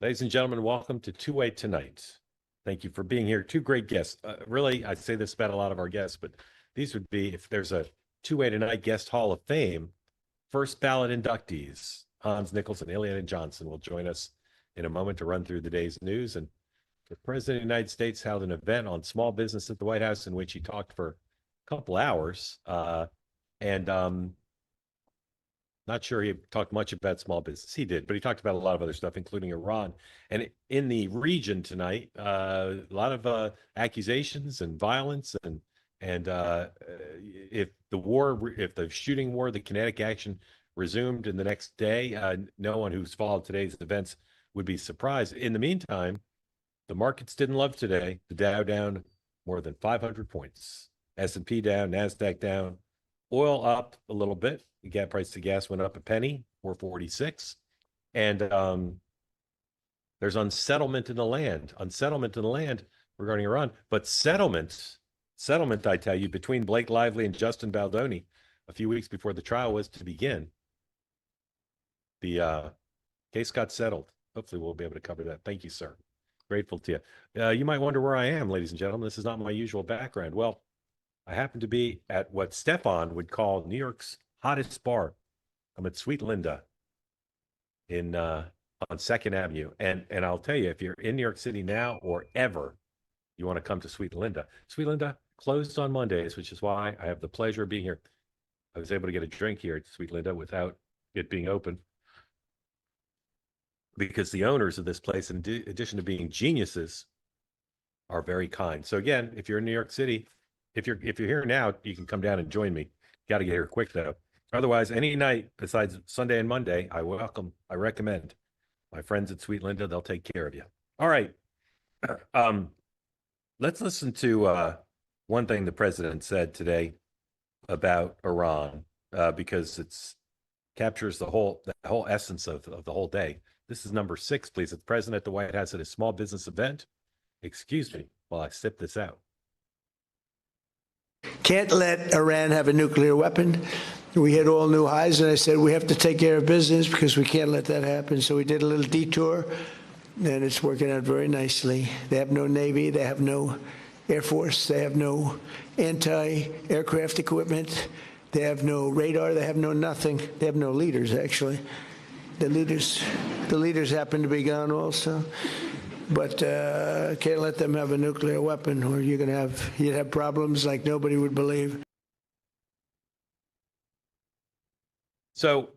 Ladies and gentlemen, welcome to Two-Way Tonight. Thank you for being here. Two great guests. Really, I say this about a lot of our guests, but these would be, if there's a Two-Way Tonight Guest Hall of Fame, first ballot inductees. Hans Nichols and Eliana Johnson will join us in a moment to run through the day's news. And the President of the United States held an event on small business at the White House in which he talked for a couple hours. Not sure he talked much about small business. He did, but he talked about a lot of other stuff, including Iran. And in the region tonight, a lot of accusations and violence, and if the shooting war, the kinetic action resumed in the next day, no one who's followed today's events would be surprised. In the meantime, the markets didn't love today. The Dow down more than 500 points. S&P down, NASDAQ down, oil up a little bit. The gas price of gas went up a penny, 446. And there's unsettlement in the land regarding Iran. But settlement, I tell you, between Blake Lively and Justin Baldoni a few weeks before the trial was to begin, the case got settled. Hopefully we'll be able to cover that. Thank you, sir. Grateful to you. You might wonder where I am, ladies and gentlemen. This is not my usual background. Well, I happen to be at what Stefan would call New York's hottest bar. I'm at Sweet Linda on 2nd Avenue. And I'll tell you, if you're in New York City now or ever, you want to come to Sweet Linda. Sweet Linda closed on Mondays, which is why I have the pleasure of being here. I was able to get a drink here at Sweet Linda without it being open, because the owners of this place, in addition to being geniuses, are very kind. So again, if you're in New York City, if you're here now, you can come down and join me. Got to get here quick though. Otherwise, any night besides Sunday and Monday, I recommend my friends at Sweet Linda. They'll take care of you. All right. Let's listen to one thing the president said today about Iran, because it's captures the whole essence of the whole day. This is number 6, please. It's the president at the White House at a small business event. Excuse me while I sip this out. Can't let Iran have a nuclear weapon. We hit all new highs, and I said we have to take care of business because we can't let that happen. So we did a little detour, and it's working out very nicely. They have no Navy. They have no Air Force. They have no anti-aircraft equipment. They have no radar. They have no nothing. They have no leaders, actually. The leaders happen to be gone also. But can't let them have a nuclear weapon, or you'd have problems like nobody would believe. So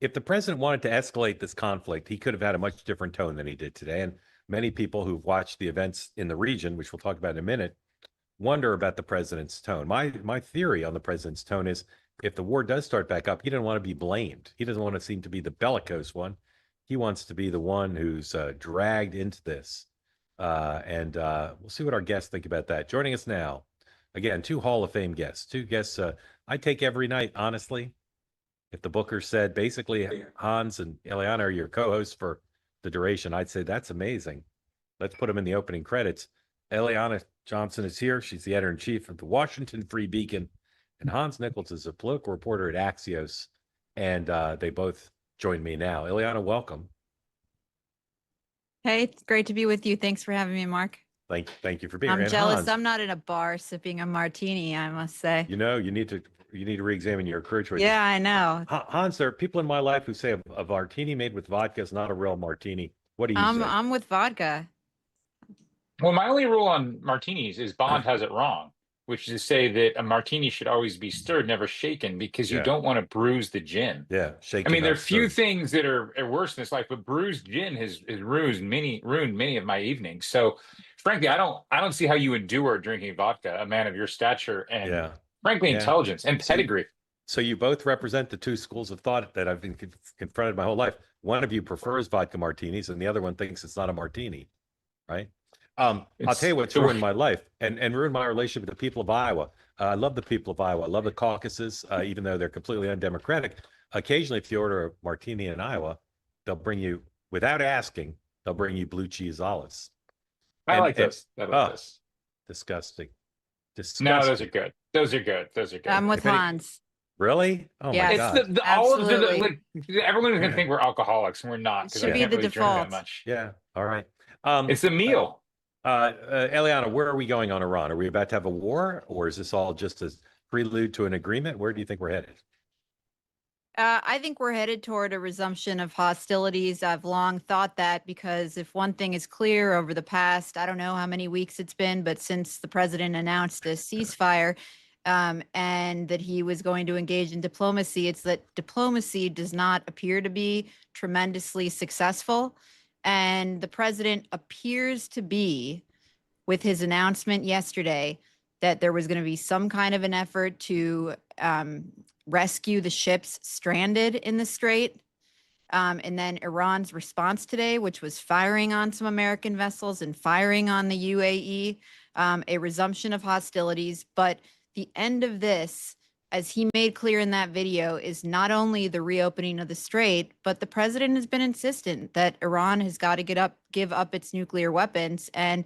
if the president wanted to escalate this conflict, he could have had a much different tone than he did today. And many people who've watched the events in the region, which we'll talk about in a minute, wonder about the president's tone. My theory on the president's tone is, if the war does start back up, he doesn't want to be blamed. He doesn't want to seem to be the bellicose one. He wants to be the one who's dragged into this. We'll see what our guests think about that. Joining us now, again, 2 Hall of Fame guests. 2 guests I take every night, honestly. If the booker said, basically, Hans and Eliana are your co-hosts for the duration, I'd say that's amazing. Let's put them in the opening credits. Eliana Johnson is here. She's the editor-in-chief of the Washington Free Beacon. And Hans Nichols is a political reporter at Axios. And they both join me now. Eliana, welcome. Hey, it's great to be with you. Thanks for having me, Mark. Thank you for being here. I'm jealous. Hans, I'm not in a bar sipping a martini, I must say. You know, you need to re-examine your career choices. Yeah, I know. Hans, there are people in my life who say a martini made with vodka is not a real martini. What do you say? I'm with vodka. Well, my only rule on martinis is Bond has it wrong, which is to say that a martini should always be stirred, never shaken, because you don't want to bruise the gin. Yeah, shaken. I mean, there are few things that are worse in this life, but bruised gin has ruined many of my evenings. So, frankly, I don't see how you endure drinking vodka, a man of your stature and, frankly, intelligence and pedigree. So you both represent the 2 schools of thought that I've been confronted my whole life. One of you prefers vodka martinis, and the other one thinks it's not a martini, right? I'll tell you what's ruined my life and ruined my relationship with the people of Iowa. I love the people of Iowa. I love the caucuses, even though they're completely undemocratic. Occasionally, if you order a martini in Iowa, they'll bring you, without asking, they'll bring you blue cheese olives. I like this. Disgusting. No, those are good. Those are good. I'm with Hans. Really? Oh my Yes. It's God. all of the Absolutely. like everyone's gonna think we're alcoholics and we're not It because should I be can't the really drink that default. much. Yeah. All right. It's a meal. Eliana, where are we going on Iran? Are we about to have a war, or is this all just a prelude to an agreement? Where do you think we're headed? I think we're headed toward a resumption of hostilities. I've long thought that because if one thing is clear over the past, I don't know how many weeks it's been, but since the president announced a ceasefire and that he was going to engage in diplomacy, it's that diplomacy does not appear to be tremendously successful. And the president appears to be, with his announcement yesterday, that there was going to be some kind of an effort to rescue the ships stranded in the strait. And then Iran's response today, which was firing on some American vessels and firing on the UAE, a resumption of hostilities. But the end of this, as he made clear in that video, is not only the reopening of the strait, but the president has been insistent that Iran has got to give up its nuclear weapons and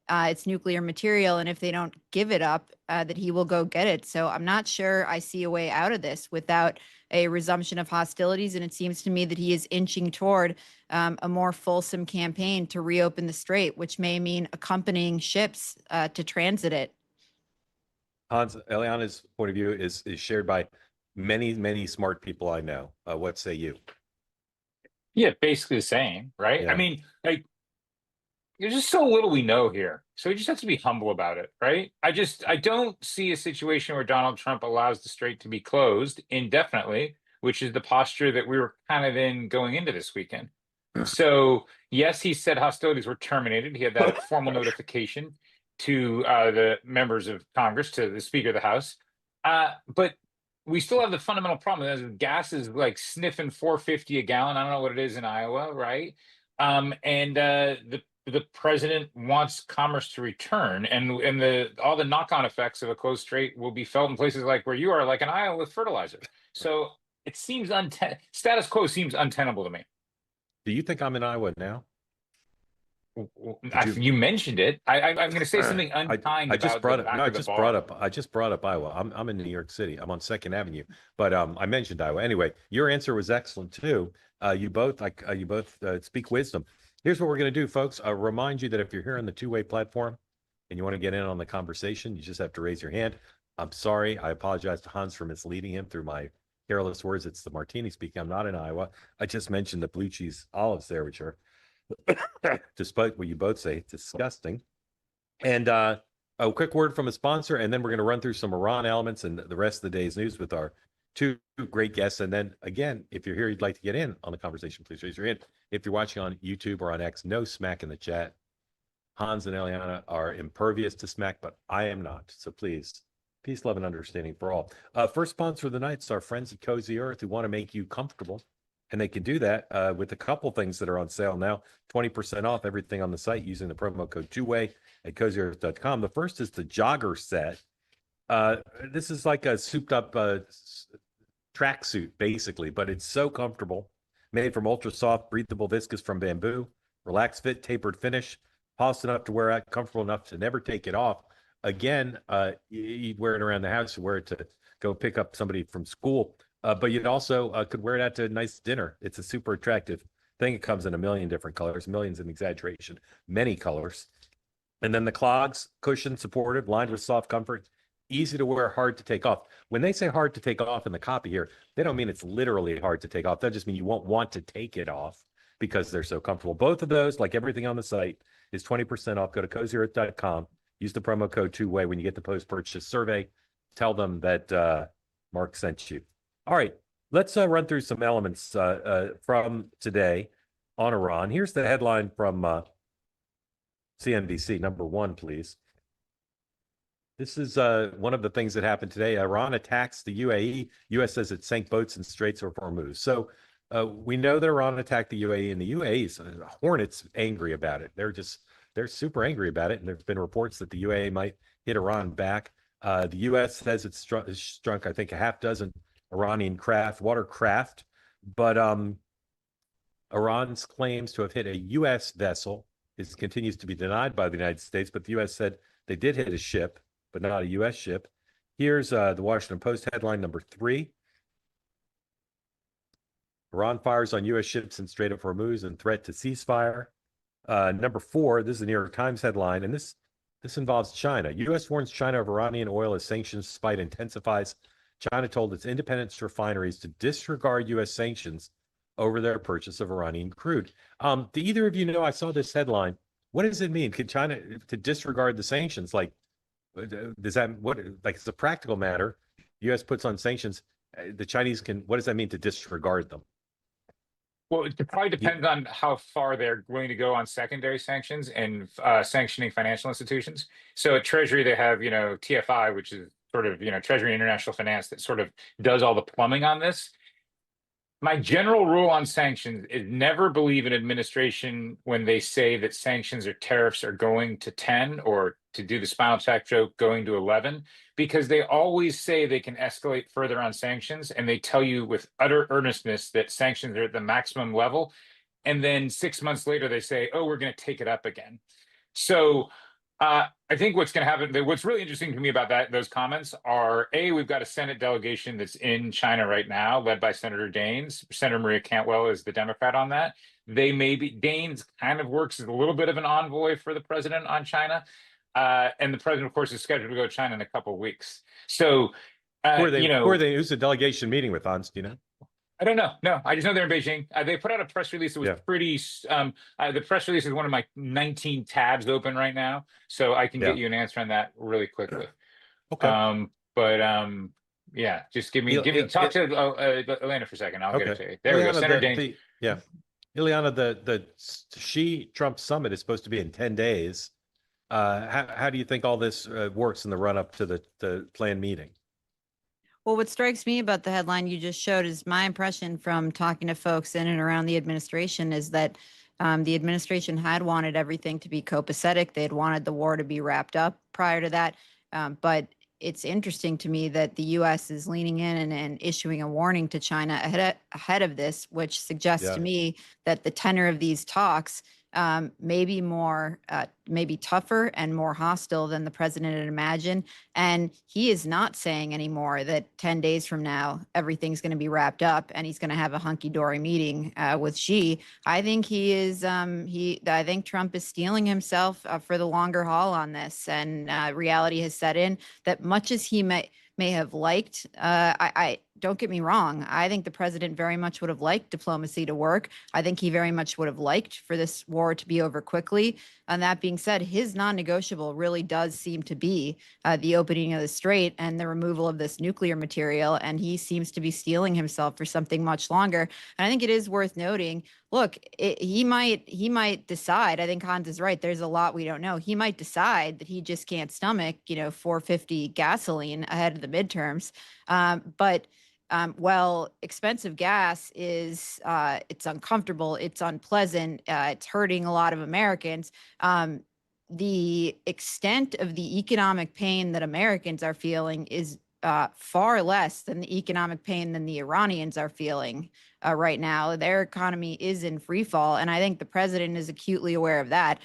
its nuclear material, and if they don't give it up, that he will go get it. So I'm not sure I see a way out of this without a resumption of hostilities, and it seems to me that he is inching toward a more fulsome campaign to reopen the strait, which may mean accompanying ships to transit it. Hans, Eliana's point of view is shared by many, many smart people I know. What say you? Yeah, basically the same, right? Yeah. I mean, like there's just so little we know here. So we just have to be humble about it, right? I don't see a situation where Donald Trump allows the strait to be closed indefinitely, which is the posture that we were kind of in going into this weekend. So yes, he said hostilities were terminated. He had that formal notification to the members of Congress, to the Speaker of the House. But we still have the fundamental problem that gas is like sniffing 4.50 a gallon. I don't know what it is in Iowa, right? And the president wants commerce to return, and all the knock-on effects of a closed strait will be felt in places like where you are, like in Iowa with fertilizer. So it seems status quo seems untenable to me. Do you think I'm in Iowa now? You mentioned it. I'm going to say something unkind I just about brought the it. back No, of the bar. I just brought up Iowa. I'm in New York City. I'm on Second Avenue, but I mentioned Iowa. Anyway, your answer was excellent too. You both speak wisdom. Here's what we're going to do, folks. I'll remind you that if you're here on the two-way platform and you want to get in on the conversation, you just have to raise your hand. I'm sorry. I apologize to Hans for misleading him through my careless words. It's the martini speaking. I'm not in Iowa. I just mentioned the blue cheese olives there, which are, despite what you both say, disgusting. And a quick word from a sponsor, and then we're going to run through some Iran elements and the rest of the day's news with our two great guests. And then again, if you're here, you'd like to get in on the conversation, please raise your hand. If you're watching on YouTube or on X, no smack in the chat. Hans and Eliana are impervious to smack, but I am not. So please, peace, love, and understanding for all. First sponsor of the night is our friends at Cozy Earth, who want to make you comfortable. And they can do that with a couple things that are on sale now. 20% off everything on the site using the promo code two-way at cozyearth.com. The first is the jogger set. This is like a souped up tracksuit, basically, but it's so comfortable. Made from ultra soft, breathable viscose from bamboo. Relaxed fit, tapered finish. Polished enough to wear out, comfortable enough to never take it off. Again, you'd wear it around the house, you wear it to go pick up somebody from school. But you'd also could wear it out to a nice dinner. It's a super attractive thing. It comes in a million different colors, millions in exaggeration, many colors. And then the clogs, cushion supportive, lined with soft comfort, easy to wear, hard to take off. When they say hard to take off in the copy here, they don't mean it's literally hard to take off. That just means you won't want to take it off because they're so comfortable. Both of those, like everything on the site, is 20% off. Go to cozyearth.com. Use the promo code two-way when you get the post-purchase survey. Tell them that Mark sent you. All right, let's run through some elements from today on Iran. Here's the headline from CNBC, number one, please. This is one of the things that happened today. Iran attacks the UAE. U.S. says it sank boats in Straits of Hormuz. So we know that Iran attacked the UAE, and the UAE's Hornets angry about it. They're super angry about it, and there's been reports that the UAE might hit Iran back. The U.S. says it's struck, I think, a half dozen Iranian watercraft, but Iran's claims to have hit a U.S. vessel continues to be denied by the United States, but the U.S. said they did hit a ship, but not a U.S. ship. Here's the Washington Post headline number 3. Iran fires on U.S. ships in Strait of Hormuz and threat to ceasefire. Number 4, this is a New York Times headline, and this involves China. U.S. warns China of Iranian oil as sanctions spite intensifies. China told its independent refineries to disregard U.S. sanctions over their purchase of Iranian crude. Do either of you know, I saw this headline. What does it mean? Could China to disregard the sanctions? Like, does that, what, like, it's a practical matter. U.S. puts on sanctions. The Chinese can, what does that mean to disregard them? Well, it probably depends on how far they're going to go on secondary sanctions and sanctioning financial institutions. So at Treasury, they have, TFI, which is sort of, Treasury International Finance, that sort of does all the plumbing on this. My general rule on sanctions is never believe an administration when they say that sanctions or tariffs are going to 10, or, to do the spinal tap joke, going to 11, because they always say they can escalate further on sanctions, and they tell you with utter earnestness that sanctions are at the maximum level. And then 6 months later, they say, oh, we're going to take it up again. So I think what's going to happen, what's really interesting to me about those comments are, A, we've got a Senate delegation that's in China right now, led by Senator Daines. Senator Maria Cantwell is the Democrat on that. Daines kind of works as a little bit of an envoy for the president on China. And the president, of course, is scheduled to go to China in a couple of weeks. So, who's the delegation meeting with, Hans? Do you know? I don't know. No, I just know they're in Beijing. They put out a press release that was pretty. The press release is one of my 19 tabs open right now, so I can get you an answer on that really quickly. Okay. Yeah, just give me talk to Eliana for a second. I'll get it to you. There we go. Senator Daines. Eliana, the Xi-Trump summit is supposed to be in 10 days. How do you think all this works in the run-up to the planned meeting? Well, what strikes me about the headline you just showed is my impression from talking to folks in and around the administration is that the administration had wanted everything to be copacetic. They had wanted the war to be wrapped up prior to that. But it's interesting to me that the U.S. is leaning in and issuing a warning to China ahead of this, which suggests to me that the tenor of these talks may be more, maybe tougher and more hostile than the president had imagined. And he is not saying anymore that 10 days from now, everything's going to be wrapped up and he's going to have a hunky-dory meeting with Xi. I think I think Trump is steeling himself for the longer haul on this. And reality has set in that much as he may have liked, I don't get me wrong. I think the president very much would have liked diplomacy to work. I think he very much would have liked for this war to be over quickly. And that being said, his non-negotiable really does seem to be the opening of the strait and the removal of this nuclear material. And he seems to be steeling himself for something much longer. And I think it is worth noting, look, he might decide, I think Hans is right, there's a lot we don't know. He might decide that he just can't stomach, $4.50 gasoline ahead of the midterms. But expensive gas is, it's uncomfortable, it's unpleasant, it's hurting a lot of Americans. The extent of the economic pain that Americans are feeling is far less than the economic pain than the Iranians are feeling right now. Their economy is in free fall, and I think the president is acutely aware of that.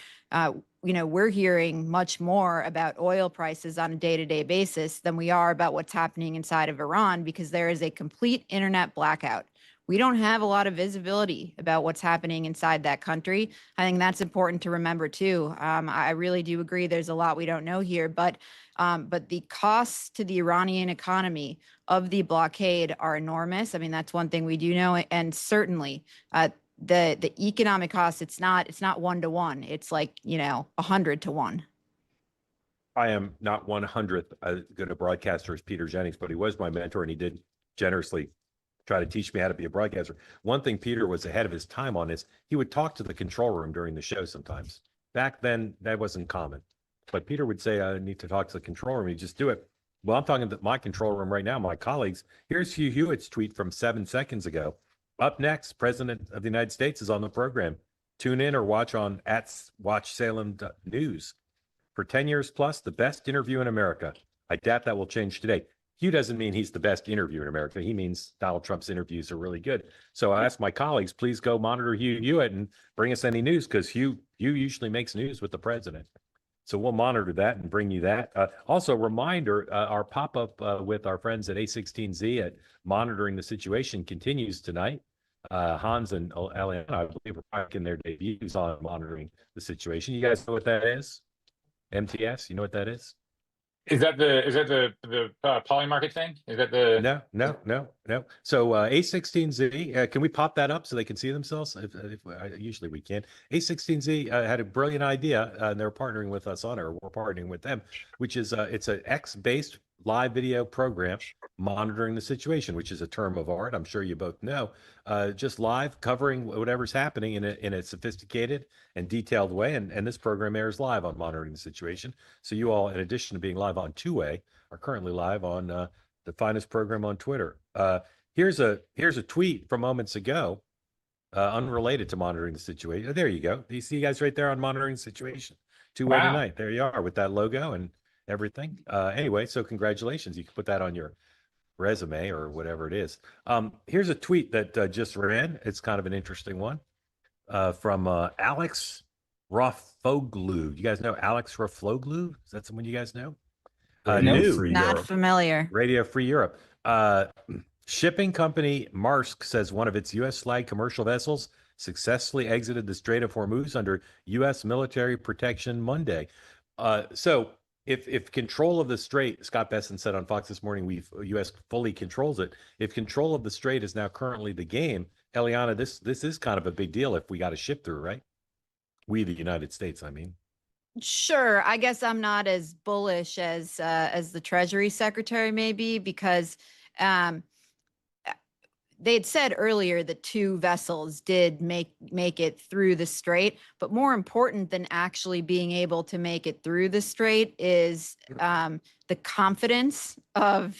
We're hearing much more about oil prices on a day-to-day basis than we are about what's happening inside of Iran, because there is a complete internet blackout. We don't have a lot of visibility about what's happening inside that country. I think that's important to remember too. I really do agree there's a lot we don't know here, but the costs to the Iranian economy of the blockade are enormous. I mean, that's one thing we do know, and certainly the economic costs, it's not 1-to-1. It's like 100-to-1. I am not 100th as good a broadcaster as Peter Jennings, but he was my mentor, and he did generously try to teach me how to be a broadcaster. One thing Peter was ahead of his time on is he would talk to the control room during the show sometimes. Back then, that wasn't common. But Peter would say, I need to talk to the control room. He'd just do it. Well, I'm talking to my control room right now, my colleagues. Here's Hugh Hewitt's tweet from 7 seconds ago. Up next, President of the United States is on the program. Tune in or watch on Watch Salem News. For 10 years plus, the best interview in America. I doubt that will change today. Hugh doesn't mean he's the best interviewer in America. He means Donald Trump's interviews are really good. So I asked my colleagues, please go monitor Hugh Hewitt and bring us any news, because Hugh usually makes news with the president. So we'll monitor that and bring you that. Also, reminder, our pop-up with our friends at A16Z at Monitoring the Situation continues tonight. Hans and Eliana, I believe, were making their debuts on monitoring the situation. You guys know what that is? MTS, you know what that is? Is that the poly market thing? Is that the No. So A16Z, can we pop that up so they can see themselves? Usually we can. A16Z had a brilliant idea, and they're partnering with us on it, or we're partnering with them, which is it's an X-based live video program monitoring the situation, which is a term of art. I'm sure you both know. Just live covering whatever's happening in a sophisticated and detailed way. And this program airs live on monitoring the situation. So you all, in addition to being live on two-way, are currently live on the finest program on Twitter. Here's a tweet from moments ago, unrelated to monitoring the situation. Oh, there you go. You see you guys right there on monitoring the situation. Two-way Wow. tonight. There you are with that logo and everything. Anyway, so congratulations. You can put that on your resume or whatever it is. Here's a tweet that just ran. It's kind of an interesting one from Alex Rofoglu. You guys know Alex Rofoglu? Is that someone you guys know? New Not familiar. Radio Free Europe. Shipping company Maersk says one of its U.S. flagged commercial vessels successfully exited the Strait of Hormuz under U.S. military protection Monday. So if control of the strait, Scott Besson said on Fox this morning, U.S. fully controls it. If control of the strait is now currently the game, Eliana, this is kind of a big deal if we got a ship through, right? We, the United States, I mean. Sure. I guess I'm not as bullish as the Treasury Secretary may be, because they had said earlier that 2 vessels did make it through the strait, but more important than actually being able to make it through the strait is the confidence of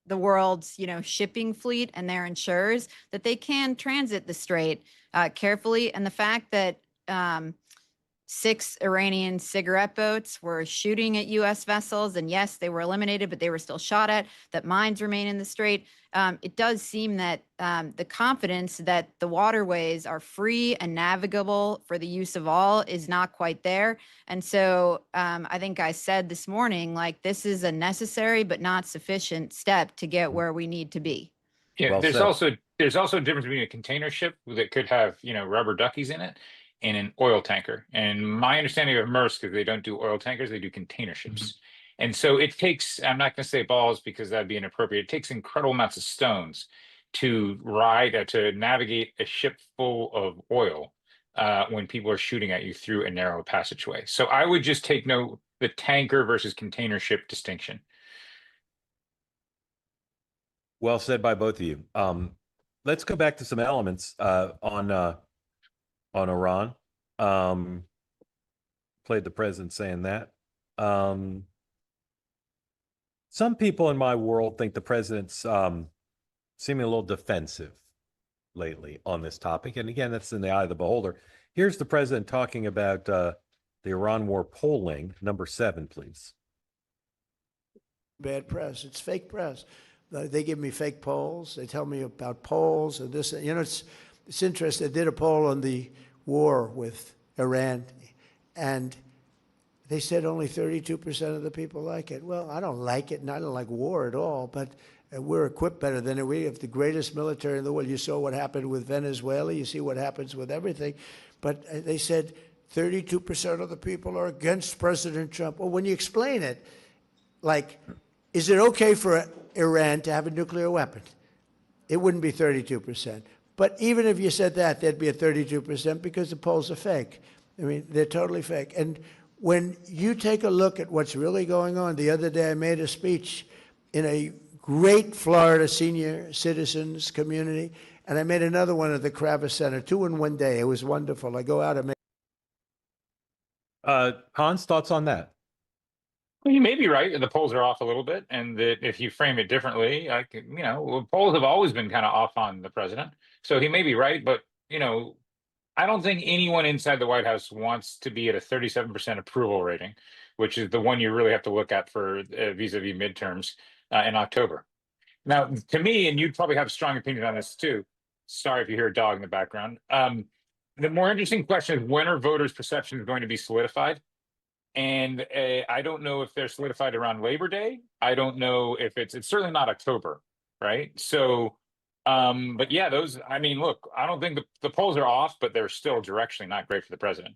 the world's shipping fleet and their insurers that they can transit the strait carefully, and the fact that 6 Iranian cigarette boats were shooting at U.S. vessels, and yes, they were eliminated, but they were still shot at, that mines remain in the strait. It does seem that the confidence that the waterways are free and navigable for the use of all is not quite there. And so I think I said this morning, like, this is a necessary but not sufficient step to get where we need to be. Yeah, Well there's said. also a difference between a container ship that could have, rubber duckies in it and an oil tanker. And my understanding of Maersk is they don't do oil tankers, they do container ships. And so it takes, I'm not going to say balls because that'd be inappropriate. It takes incredible amounts of stones to navigate a ship full of oil when people are shooting at you through a narrow passageway. So I would just take note the tanker versus container ship distinction. Well said by both of you. Let's go back to some elements on Iran. Played the president saying that. Some people in my world think the president's seeming a little defensive lately on this topic. And again, that's in the eye of the beholder. Here's the president talking about the Iran war polling. Number 7, please. Bad press. It's fake press. They give me fake polls. They tell me about polls and this. It's interesting. I did a poll on the war with Iran, and they said only 32% of the people like it. Well, I don't like it, and I don't like war at all, but we're equipped better than it. We have the greatest military in the world. You saw what happened with Venezuela. You see what happens with everything. But they said 32% of the people are against President Trump. Well, when you explain it, like, is it okay for Iran to have a nuclear weapon? It wouldn't be 32%. But even if you said that, there'd be a 32% because the polls are fake. I mean, they're totally fake. And when you take a look at what's really going on, the other day I made a speech in a great Florida senior citizens community, and I made another one at the Kravis Center, 2 in one day. It was wonderful. I go out and make. Hans, thoughts on that? Well, you may be right. The polls are off a little bit, and that if you frame it differently, polls have always been kind of off on the president. So he may be right, but I don't think anyone inside the White House wants to be at a 37% approval rating, which is the one you really have to look at for vis-a-vis midterms in October. Now, to me, and you'd probably have a strong opinion on this too. Sorry if you hear a dog in the background. The more interesting question is, when are voters' perceptions going to be solidified? And I don't know if they're solidified around Labor Day. I don't know if it's certainly not October, right? So But yeah, those, I mean, look, I don't think the polls are off, but they're still directionally not great for the president.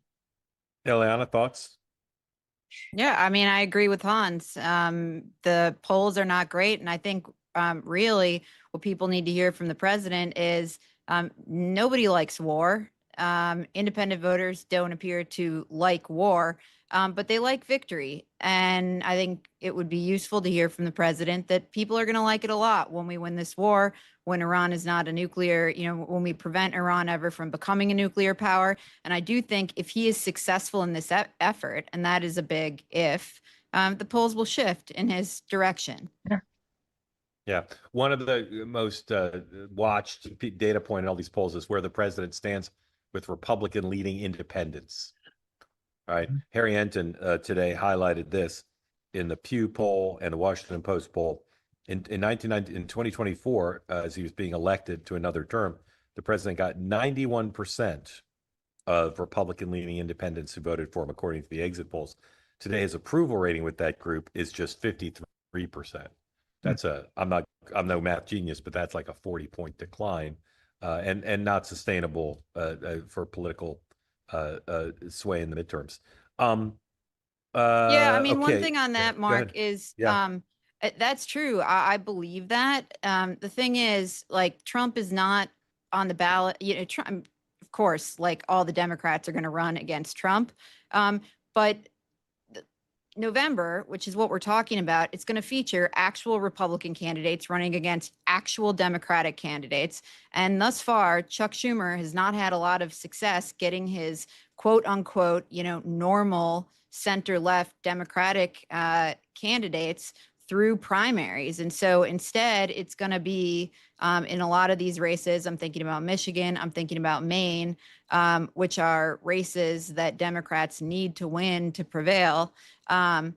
Eliana, thoughts? Yeah, I mean, I agree with Hans. The polls are not great, and I think really what people need to hear from the president is nobody likes war. Independent voters don't appear to like war, but they like victory. And I think it would be useful to hear from the president that people are going to like it a lot when we win this war, when Iran is not a nuclear, when we prevent Iran ever from becoming a nuclear power. And I do think if he is successful in this effort, and that is a big if, the polls will shift in his direction. Yeah. One of the most watched data point in all these polls is where the president stands with Republican leading independents. All right. Harry Enton today highlighted this in the Pew poll and the Washington Post poll. In 2024, as he was being elected to another term, the president got 91% of Republican leaning independents who voted for him, according to the exit polls. Today, his approval rating with that group is just 53%. That's I'm no math genius, but that's like a 40-point decline, and not sustainable for political sway in the midterms. Yeah, I mean, one Okay. thing on that, Go Mark, ahead. is Yeah. that's true. I believe that. The thing is, like, Trump is not on the ballot. Trump, of course, like all the Democrats are going to run against Trump. But November, which is what we're talking about, it's going to feature actual Republican candidates running against actual Democratic candidates. And thus far, Chuck Schumer has not had a lot of success getting his quote unquote, normal center left Democratic candidates through primaries. And so instead, it's going to be in a lot of these races. I'm thinking about Michigan, I'm thinking about Maine, which are races that Democrats need to win to prevail. They're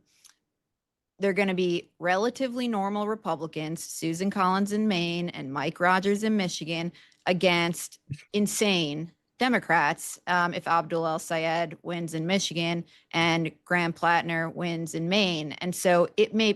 going to be relatively normal Republicans, Susan Collins in Maine and Mike Rogers in Michigan, against insane Democrats if Abdul El Sayed wins in Michigan and Graham Plattner wins in Maine. And so it may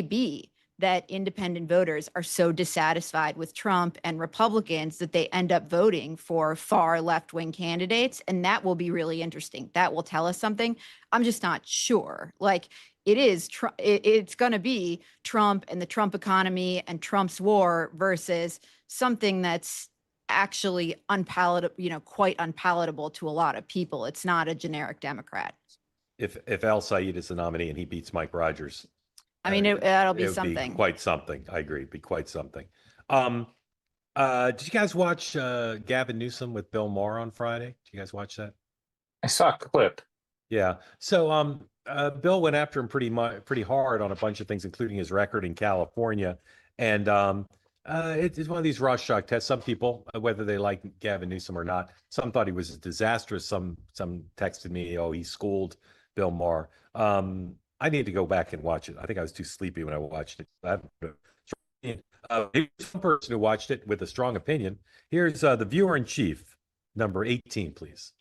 be that independent voters are so dissatisfied with Trump and Republicans that they end up voting for far left-wing candidates. And that will be really interesting. That will tell us something. I'm just not sure. Like, it's going to be Trump and the Trump economy and Trump's war versus something that's actually unpalatable, quite unpalatable to a lot of people. It's not a generic Democrat. If El Sayed is the nominee and he beats Mike Rogers, I mean, that'll be it would something. be quite something. I agree. It'd be quite something. Did you guys watch Gavin Newsom with Bill Maher on Friday? Did you guys watch that? I saw a clip. Yeah. So Bill went after him pretty hard on a bunch of things, including his record in California. And it's one of these Rorschach tests. Some people, whether they like Gavin Newsom or not, some thought he was disastrous. Some texted me, "Oh, he schooled Bill Maher." I need to go back and watch it. I think I was too sleepy when I watched it. Here's one person who watched it with a strong opinion. Here's the viewer in chief, number 18, please.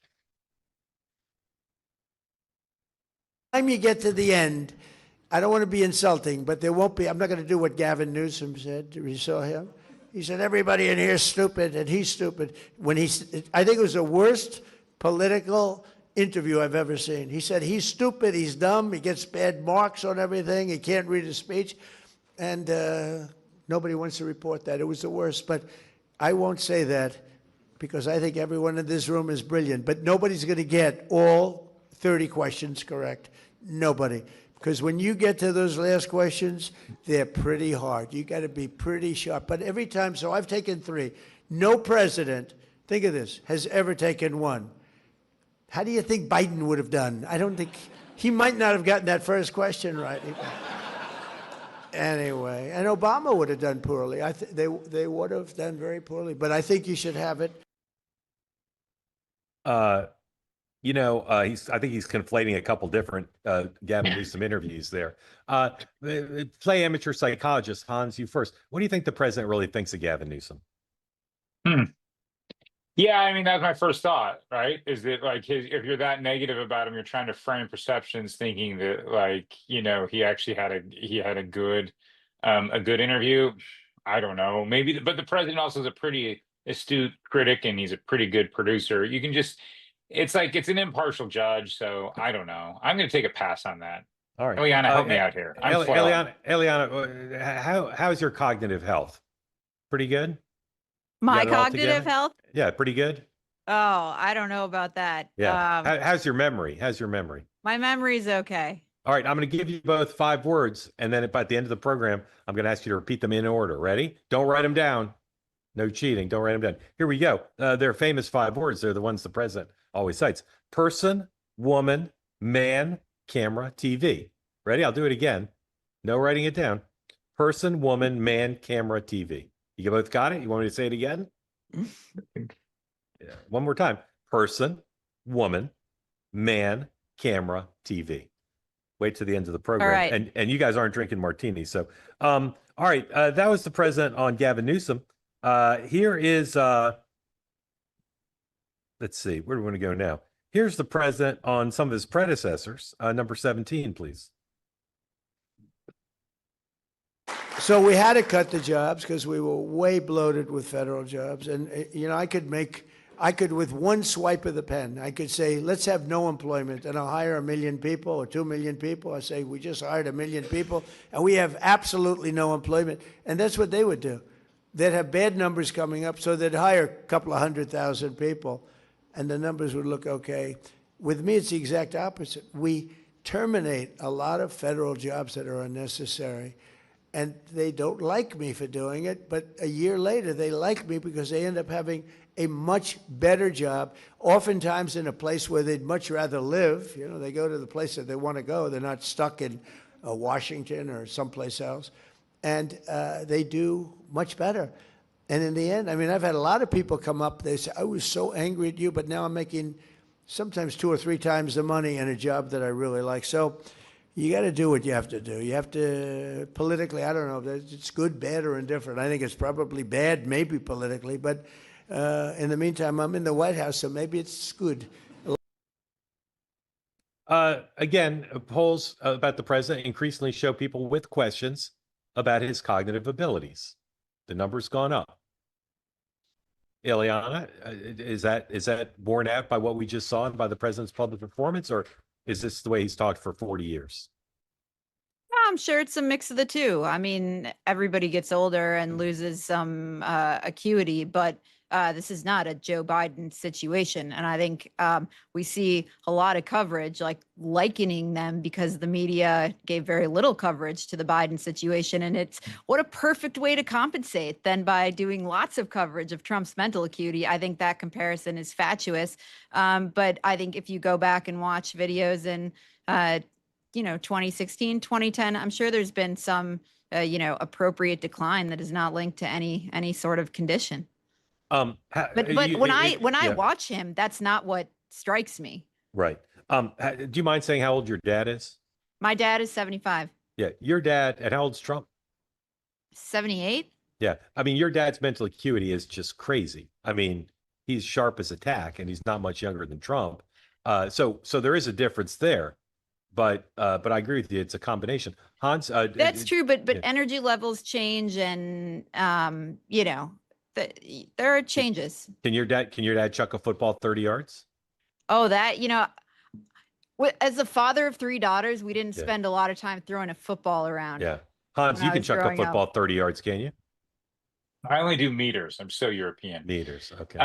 Time you get to the end, I don't want to be insulting, but there won't be. I'm not going to do what Gavin Newsom said. You saw him. He said everybody in here is stupid, and he's stupid. I think it was the worst political interview I've ever seen. He said he's stupid, he's dumb, he gets bad marks on everything, he can't read his speech, and nobody wants to report that. It was the worst, but I won't say that because I think everyone in this room is brilliant, but nobody's going to get all 30 questions correct. Nobody. Because when you get to those last questions, they're pretty hard. You got to be pretty sharp. But every time, so I've taken 3. No president, think of this, has ever taken 1. How do you think Biden would have done? I don't think, he might not have gotten that first question right. Anyway, and Obama would have done poorly. They would have done very poorly, but I think you should have it. I think he's conflating a couple different Gavin Newsom interviews there. Play amateur psychologist, Hans, you first. What do you think the president really thinks of Gavin Newsom? Yeah, I mean, that's my first thought, right? Is that like if you're that negative about him, you're trying to frame perceptions, thinking that he actually had a good interview. I don't know, maybe, but the president also is a pretty astute critic and he's a pretty good producer. You can just, it's like, it's an impartial judge. So I don't know. I'm going to take a pass on that. All right. Eliana, help me out here. I'm flailing. Eliana, how's your cognitive health? Pretty good? My got it all cognitive together? health? Yeah, pretty good. Oh, I don't know about that. Yeah. How's your memory? How's your memory? My memory's okay. All right, I'm going to give you both 5 words, and then at the end of the program, I'm going to ask you to repeat them in order. Ready? Don't write them down. No cheating. Don't write them down. Here we go. They're famous 5 words. They're the ones the president always cites: person, woman, man, camera, TV. Ready? I'll do it again. No writing it down. Person, woman, man, camera, TV. You both got it? You want me to say it again? Yeah. One more time. Person, woman, man, camera, TV. Wait till the end of the program. All right. And you guys aren't drinking martinis. So, all right. That was the president on Gavin Newsom. Here is, let's see, where do we want to go now? Here's the president on some of his predecessors. Number 17, please. So we had to cut the jobs because we were way bloated with federal jobs. And, I could, with one swipe of the pen, I could say, let's have no employment, and I'll hire 1 million people or 2 million people. I say, we just hired 1 million people, and we have absolutely no employment. And that's what they would do. They'd have bad numbers coming up, so they'd hire a couple of 100,000 people, and the numbers would look okay. With me, it's the exact opposite. We terminate a lot of federal jobs that are unnecessary. And they don't like me for doing it, but a year later, they like me because they end up having a much better job, oftentimes in a place where they'd much rather live. They go to the place that they want to go. They're not stuck in Washington or someplace else. And they do much better. And in the end, I've had a lot of people come up. They say, I was so angry at you, but now I'm making sometimes 2 or 3 times the money in a job that I really like. So you got to do what you have to do. You have to, politically, I don't know if it's good, bad, or indifferent. I think it's probably bad, maybe politically, but in the meantime, I'm in the White House, so maybe it's good. Again, polls about the president increasingly show people with questions about his cognitive abilities. The number's gone up. Eliana, is that borne out by what we just saw and by the president's public performance, or is this the way he's talked for 40 years? I'm sure it's a mix of the two. Everybody gets older and loses some acuity, but this is not a Joe Biden situation. And I think we see a lot of coverage, like likening them because the media gave very little coverage to the Biden situation. And it's what a perfect way to compensate than by doing lots of coverage of Trump's mental acuity. I think that comparison is fatuous. But I think if you go back and watch videos in 2016, 2010, I'm sure there's been some, appropriate decline that is not linked to any sort of condition. But when I watch him, that's not what strikes me. Right. Do you mind saying how old your dad is? My dad is 75. Yeah. Your dad, and how old's Trump? 78. Yeah. Your dad's mental acuity is just crazy. He's sharp as a tack, and he's not much younger than Trump. So there is a difference there. But I agree with you. It's a combination. Hans, that's true. But yeah. Energy levels change, and there are changes. Can your dad chuck a football 30 yards? Oh, that as the father of 3 daughters, we didn't spend a lot of time throwing a football around. Yeah, Hans, you can chuck a football 30 yards, can you? I only do meters. I'm so European. Meters. Okay.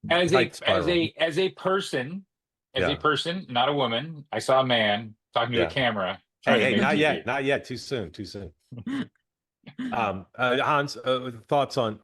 As a person. As a person, not a woman, I saw a man talking to a camera. Hey, not yet. Too soon. Hans, thoughts on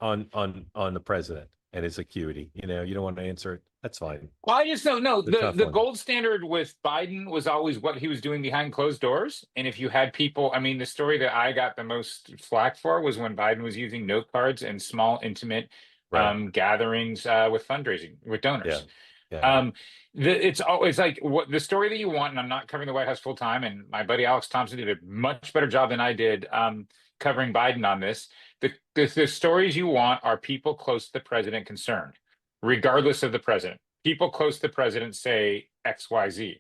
the president and his acuity? You don't want to answer it. That's fine. Well, I just don't know. The gold standard with Biden was always what he was doing behind closed doors. And if you had people, the story that I got the most flack for was when Biden was using note cards and small, intimate gatherings with fundraising with donors. Yeah. It's always like what the story that you want, and I'm not covering the White House full time, and my buddy Alex Thompson did a much better job than I did covering Biden on this. The stories you want are people close to the president concerned, regardless of the president. People close to the president say X, Y, Z.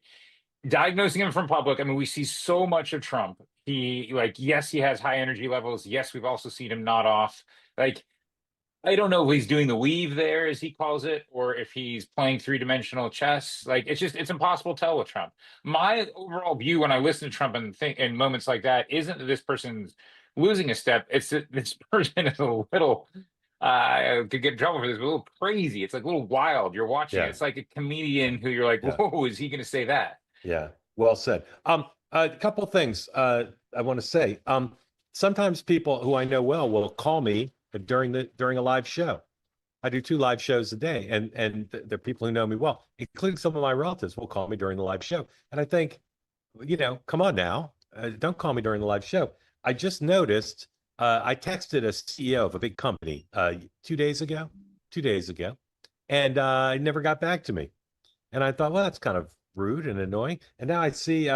Diagnosing him from public, we see so much of Trump Yes, he has high energy levels. Yes, we've also seen him nod off. Like, I don't know if he's doing the weave there, as he calls it, or if he's playing three-dimensional chess. Like, it's impossible to tell with Trump. My overall view when I listen to Trump and think in moments like that isn't that this person's losing a step. It's that this person is a little could get in trouble for this, but a little crazy. It's like a little wild. You're watching it. Yeah. It's like a comedian who you're like, Yeah. whoa, is he going to say that? Yeah. Well said. A couple things I want to say. Sometimes people who I know well will call me during a live show. I do 2 live shows a day, and they're people who know me well, including some of my relatives will call me during the live show. And I think, come on now, don't call me during the live show. I just noticed I texted a CEO of a big company 2 days ago, and he never got back to me. And I thought, well, that's kind of rude and annoying. And now I see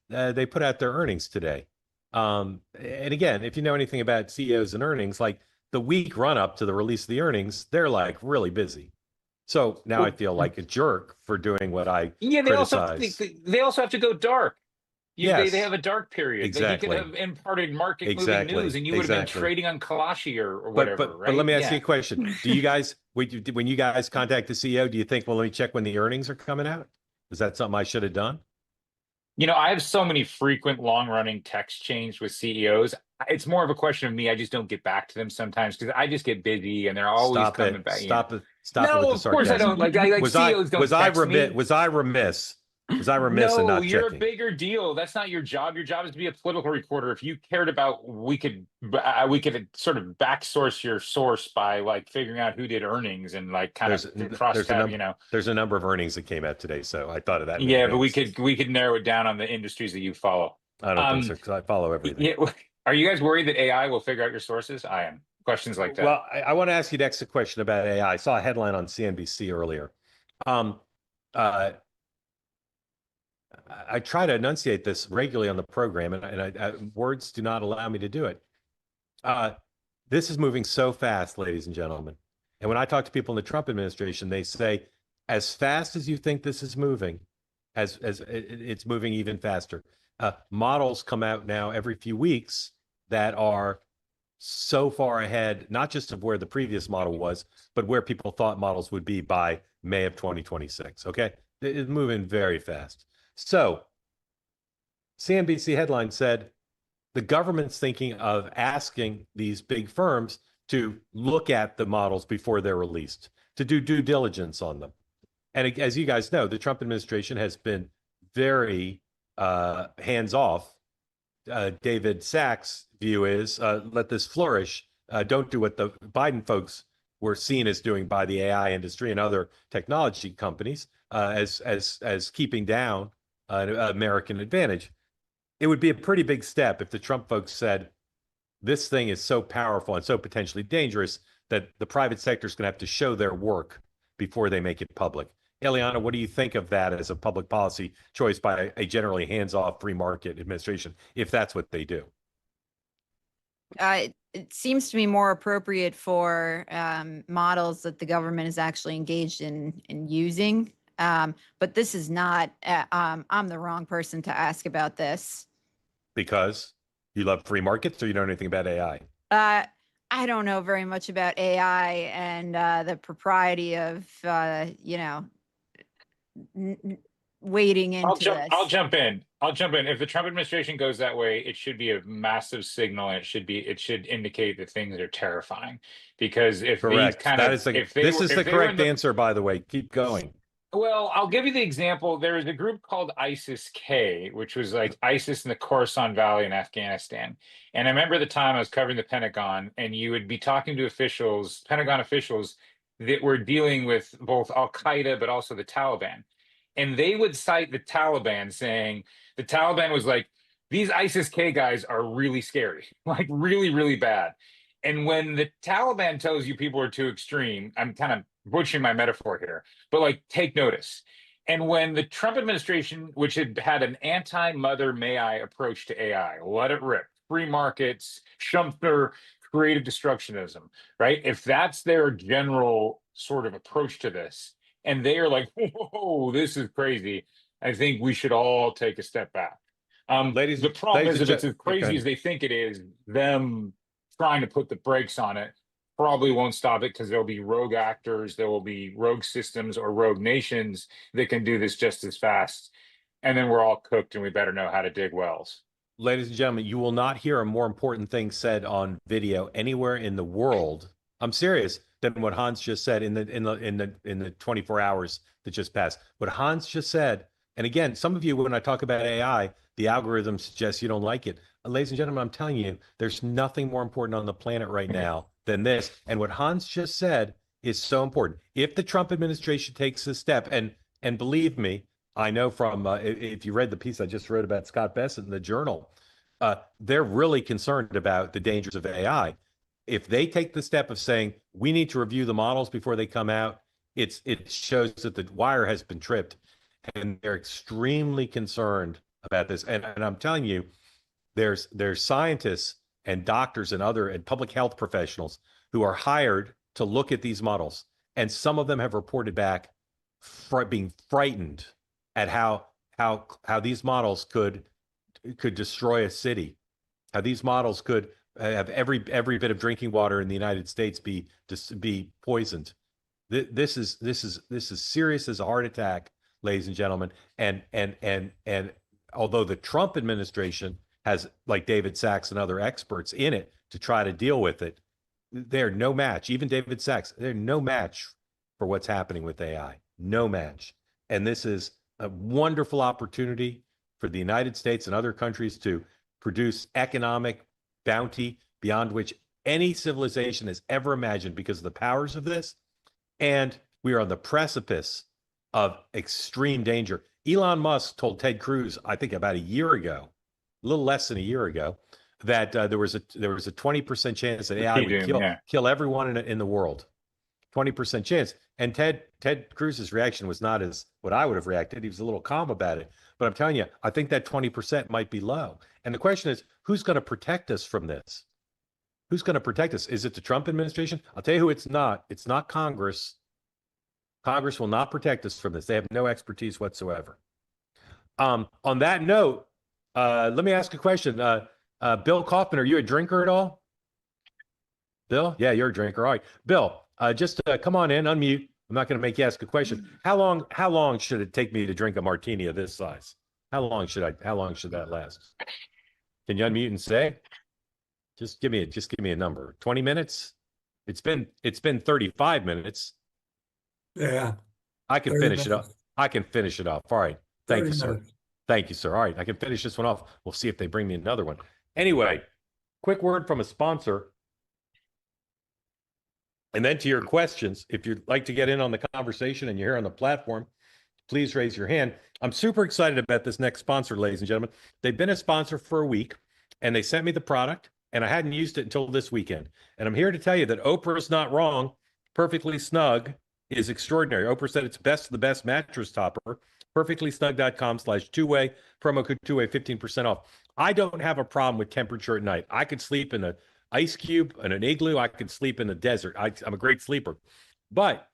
they put out their earnings today. And again, if you know anything about CEOs and earnings, like the week run up to the release of the earnings, they're like really busy. So now I feel like a jerk for doing what I criticize. They also have to go dark. Yes. They have a dark period. Exactly. He could have imparted market moving Exactly. news, and you would have been Exactly. trading on Kalashi or whatever. But right? let me ask you a question. Do you guys, when you guys contact the CEO, do you think, well, let me check when the earnings are coming out? Is that something I should have done? I have so many frequent long-running text chains with CEOs. It's more of a question of me. I just don't get back to them sometimes because I just get busy and they're always coming back. Stop it. No, with the of course I don't. CEOs don't text me. Was I remiss? Was I remiss in not checking? You're a bigger deal. That's not your job. Your job is to be a political reporter. If you cared about, we could sort of backsource your source by like figuring out who did earnings and like kind of cross tab. There's a number of earnings that came out today, so I thought of that. Yeah, but we could narrow it down on the industries that you follow. I don't think so because I follow everything. Yeah, are you guys worried that AI will figure out your sources? I am. Questions like that. Well, I want to ask you next a question about AI. I saw a headline on CNBC earlier. I try to enunciate this regularly on the program, and words do not allow me to do it. This is moving so fast, ladies and gentlemen. And when I talk to people in the Trump administration, they say, as fast as you think this is moving, as it's moving even faster. Models come out now every few weeks that are so far ahead, not just of where the previous model was, but where people thought models would be by May of 2026. Okay, it's moving very fast. So CNBC headline said the government's thinking of asking these big firms to look at the models before they're released, to do due diligence on them. And as you guys know, the Trump administration has been very hands-off. David Sachs' view is let this flourish. Don't do what the Biden folks were seen as doing by the AI industry and other technology companies as keeping down American advantage. It would be a pretty big step if the Trump folks said, this thing is so powerful and so potentially dangerous that the private sector is going to have to show their work before they make it public. Eliana, what do you think of that as a public policy choice by a generally hands-off free market administration, if that's what they do? It seems to me more appropriate for models that the government is actually engaged in using. But this is not, I'm the wrong person to ask about this. Because you love free markets or you know anything about AI? I don't know very much about AI and the propriety of, wading into this. I'll jump in. If the Trump administration goes that way, it should be a massive signal, and it should indicate that things are terrifying. Because if correct, this is the correct answer, by the way. Keep going. Well, I'll give you the example. There is a group called ISIS-K, which was like ISIS in the Khorasan Valley in Afghanistan. And I remember the time I was covering the Pentagon, and you would be talking to Pentagon officials that were dealing with both Al-Qaeda, but also the Taliban. And they would cite the Taliban, saying the Taliban was like, these ISIS-K guys are really scary, like really, really bad. And when the Taliban tells you people are too extreme, I'm kind of butchering my metaphor here, but like, take notice. And when the Trump administration, which had an anti-mother may I approach to AI, let it rip, free markets, Schumpeter, creative destructionism, right? If that's their general sort of approach to this, and they are like, whoa, this is crazy, I think we should all take a step back. The problem is, if it's as crazy okay. as they think it is, them trying to put the brakes on it probably won't stop it, because there'll be rogue actors, there will be rogue systems or rogue nations that can do this just as fast. And then we're all cooked, and we better know how to dig wells. Ladies and gentlemen, you will not hear a more important thing said on video anywhere in the world. I'm serious, than what Hans just said in the 24 hours that just passed. What Hans just said, and again, some of you, when I talk about AI, the algorithm suggests you don't like it. Ladies and gentlemen, I'm telling you, there's nothing more important on the planet right now than this. And what Hans just said is so important. If the Trump administration takes this step, and believe me, I know from if you read the piece I just wrote about Scott Bessent in the Journal, they're really concerned about the dangers of AI. If they take the step of saying we need to review the models before they come out, it shows that the wire has been tripped, and they're extremely concerned about this. And I'm telling you, there's scientists and doctors and public health professionals who are hired to look at these models, and some of them have reported back being frightened at how these models could destroy a city, how these models could have every bit of drinking water in the United States be poisoned. This is serious as a heart attack, ladies and gentlemen. And although the Trump administration has, like David Sachs and other experts in it to try to deal with it, they're no match. Even David Sachs, they're no match for what's happening with AI. No match. And this is a wonderful opportunity for the United States and other countries to produce economic bounty beyond which any civilization has ever imagined, because of the powers of this. And we are on the precipice of extreme danger. Elon Musk told Ted Cruz, I think about a year ago, a little less than a year ago, that there was a 20% chance that AI would kill everyone in the world. 20% chance. And Ted Cruz's reaction was not as what I would have reacted. He was a little calm about it. But I'm telling you, I think that 20% might be low. And the question is, who's going to protect us from this? Who's going to protect us? Is it the Trump administration? I'll tell you who it's not. It's not Congress. Congress will not protect us from this. They have no expertise whatsoever. On that note, let me ask a question. Bill Kaufman, are you a drinker at all? Bill? Yeah, you're a drinker. All right. Bill, just come on in, unmute. I'm not going to make you ask a question. How long should it take me to drink a martini of this size? How long should that last? Can you unmute and say? Just give me a number. 20 minutes? It's been 35 minutes. Yeah. I can finish it up. I can finish it off. All right. Thank you, sir. Minutes. Thank you, sir. All right. I can finish this one off. We'll see if they bring me another one. Anyway, quick word from a sponsor. And then to your questions, if you'd like to get in on the conversation and you're here on the platform, please raise your hand. I'm super excited about this next sponsor, ladies and gentlemen. They've been a sponsor for a week, and they sent me the product, and I hadn't used it until this weekend. And I'm here to tell you that Oprah's not wrong. Perfectly Snug is extraordinary. Oprah said it's best of the best mattress topper. Perfectlysnug.com/2way, promo code 2way, 15% off. I don't have a problem with temperature at night. I could sleep in an ice cube and an igloo. I could sleep in the desert. I'm a great sleeper. But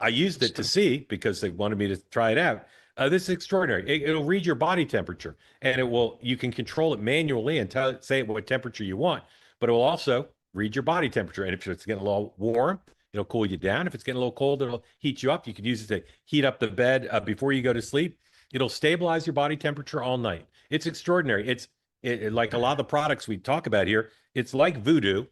I used it to see, because they wanted me to try it out. This is extraordinary. It'll read your body temperature, and you can control it manually and say what temperature you want, but it will also read your body temperature. And if it's getting a little warm, it'll cool you down. If it's getting a little cold, it'll heat you up. You can use it to heat up the bed before you go to sleep. It'll stabilize your body temperature all night. It's extraordinary. It's like a lot of the products we talk about here. It's like voodoo.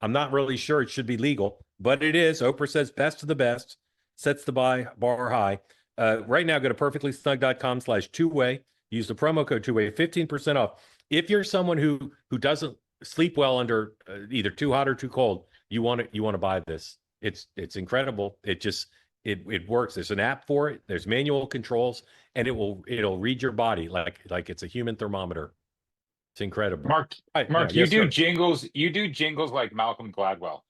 I'm not really sure it should be legal, but it is. Oprah says best of the best, sets the bar high. Right now, go to perfectlysnug.com/2way. Use the promo code 2way, 15% off. If you're someone who doesn't sleep well under either too hot or too cold, you want to buy this. It's incredible. It works. There's an app for it. There's manual controls, and it'll read your body like it's a human thermometer. It's incredible. Mark, you do jingles. You do jingles like Malcolm Gladwell,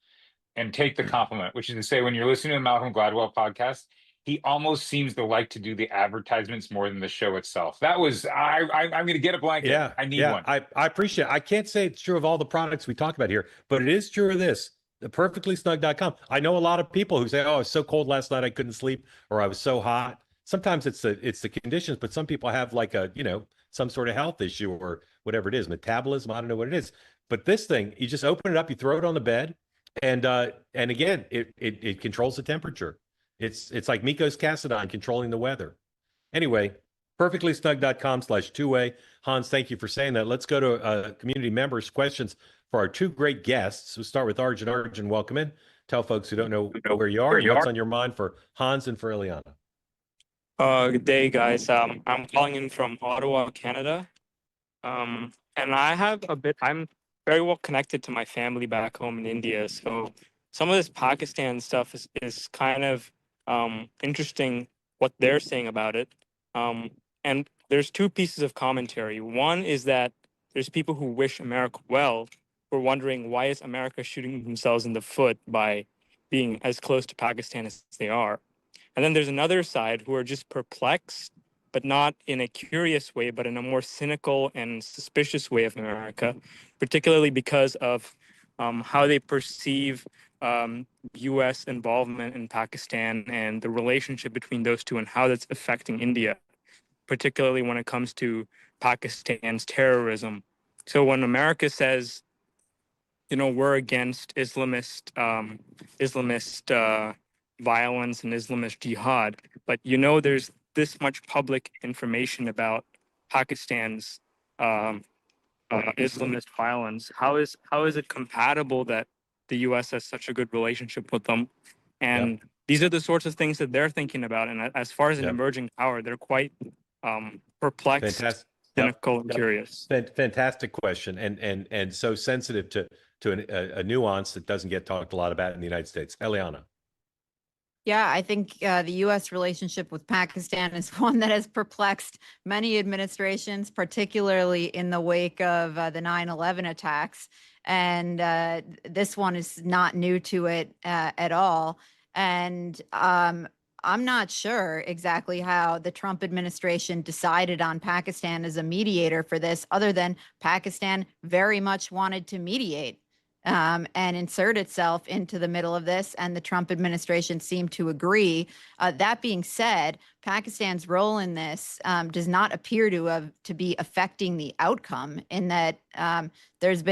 and take the compliment, which is to say, when you're listening to a Malcolm Gladwell podcast, he almost seems to like to do the advertisements more than the show itself. That was I'm going to get a blanket. Yeah, I need one. I appreciate it. I can't say it's true of all the products we talk about here, but it is true of this. The perfectlysnug.com. I know a lot of people who say, "Oh, it was so cold last night I couldn't sleep," or "I was so hot." sometimes it's the conditions, but some people have like a, some sort of health issue or whatever it is, metabolism. I don't know what it is. But this thing, you just open it up, you throw it on the bed, and again, it controls the temperature. It's like Miko's Cassadine controlling the weather. Anyway, perfectlysnug.com/two-way. Hans, thank you for saying that. Let's go to community members' questions for our two great guests. We'll start with Arjun. Arjun, welcome in. Tell folks who don't know where you are and what's on your mind for Hans and for Eliana. Good day, guys. I'm calling in from Ottawa, Canada. And I'm very well connected to my family back home in India. So some of this Pakistan stuff is kind of interesting what they're saying about it. And there's two pieces of commentary. One is that there's people who wish America well, who are wondering why is America shooting themselves in the foot by being as close to Pakistan as they are. And then there's another side who are just perplexed, but not in a curious way, but in a more cynical and suspicious way of America, particularly because of how they perceive U.S. involvement in Pakistan and the relationship between those two and how that's affecting India, particularly when it comes to Pakistan's terrorism. So when America says, we're against Islamist violence and Islamist jihad, but there's this much public information about Pakistan's Islamist violence. How is it compatible that the U.S. has such a good relationship with them? And these are the sorts of things that they're thinking about. And as far as an emerging power, they're quite perplexed, cynical, and curious. Fantastic question, and so sensitive to a nuance that doesn't get talked a lot about in the United States. Eliana. Yeah, I think the U.S. relationship with Pakistan is one that has perplexed many administrations, particularly in the wake of the 9/11 attacks. And this one is not new to it at all. And I'm not sure exactly how the Trump administration decided on Pakistan as a mediator for this, other than Pakistan very much wanted to mediate and insert itself into the middle of this, and the Trump administration seemed to agree. That being said, Pakistan's role in this does not appear to be affecting the outcome, in that there's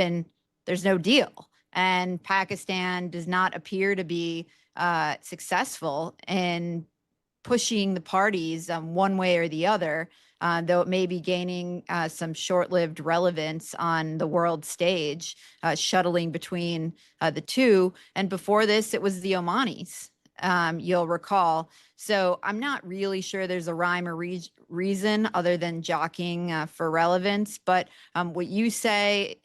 no deal, and Pakistan does not appear to be successful in pushing the parties one way or the other, though it may be gaining some short-lived relevance on the world stage, shuttling between the two. And before this, it was the Omanis, you'll recall. So I'm not really sure there's a rhyme or reason other than jockeying for relevance. But what you say,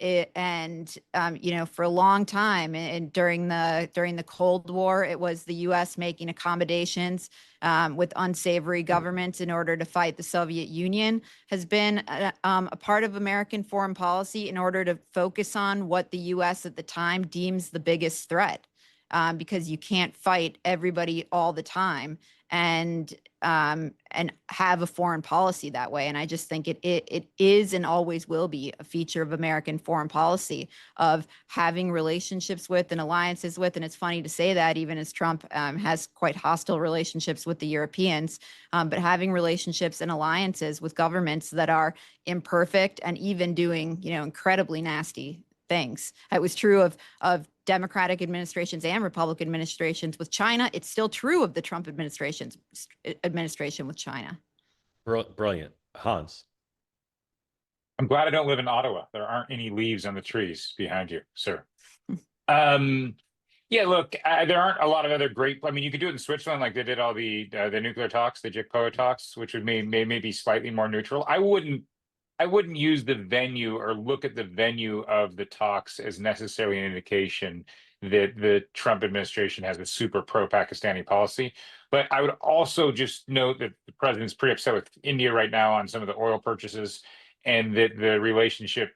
for a long time, and during the Cold War, it was the U.S. making accommodations with unsavory governments in order to fight the Soviet Union, has been a part of American foreign policy in order to focus on what the U.S. at the time deems the biggest threat. Because you can't fight everybody all the time and have a foreign policy that way. And I just think it is and always will be a feature of American foreign policy, of having relationships with and alliances with. And it's funny to say that, even as Trump has quite hostile relationships with the Europeans, but having relationships and alliances with governments that are imperfect and even doing, incredibly nasty things. It was true of Democratic administrations and Republican administrations with China. It's still true of the Trump administration with China. Brilliant. Hans. I'm glad I don't live in Ottawa. There aren't any leaves on the trees behind you, sir. Yeah, look, there aren't a lot of other great. I mean, you could do it in Switzerland, like they did all the nuclear talks, the JICPOA talks, which would maybe slightly more neutral. I wouldn't use the venue or look at the venue of the talks as necessarily an indication that the Trump administration has a super pro-Pakistani policy. But I would also just note that the president's pretty upset with India right now on some of the oil purchases, and that the relationship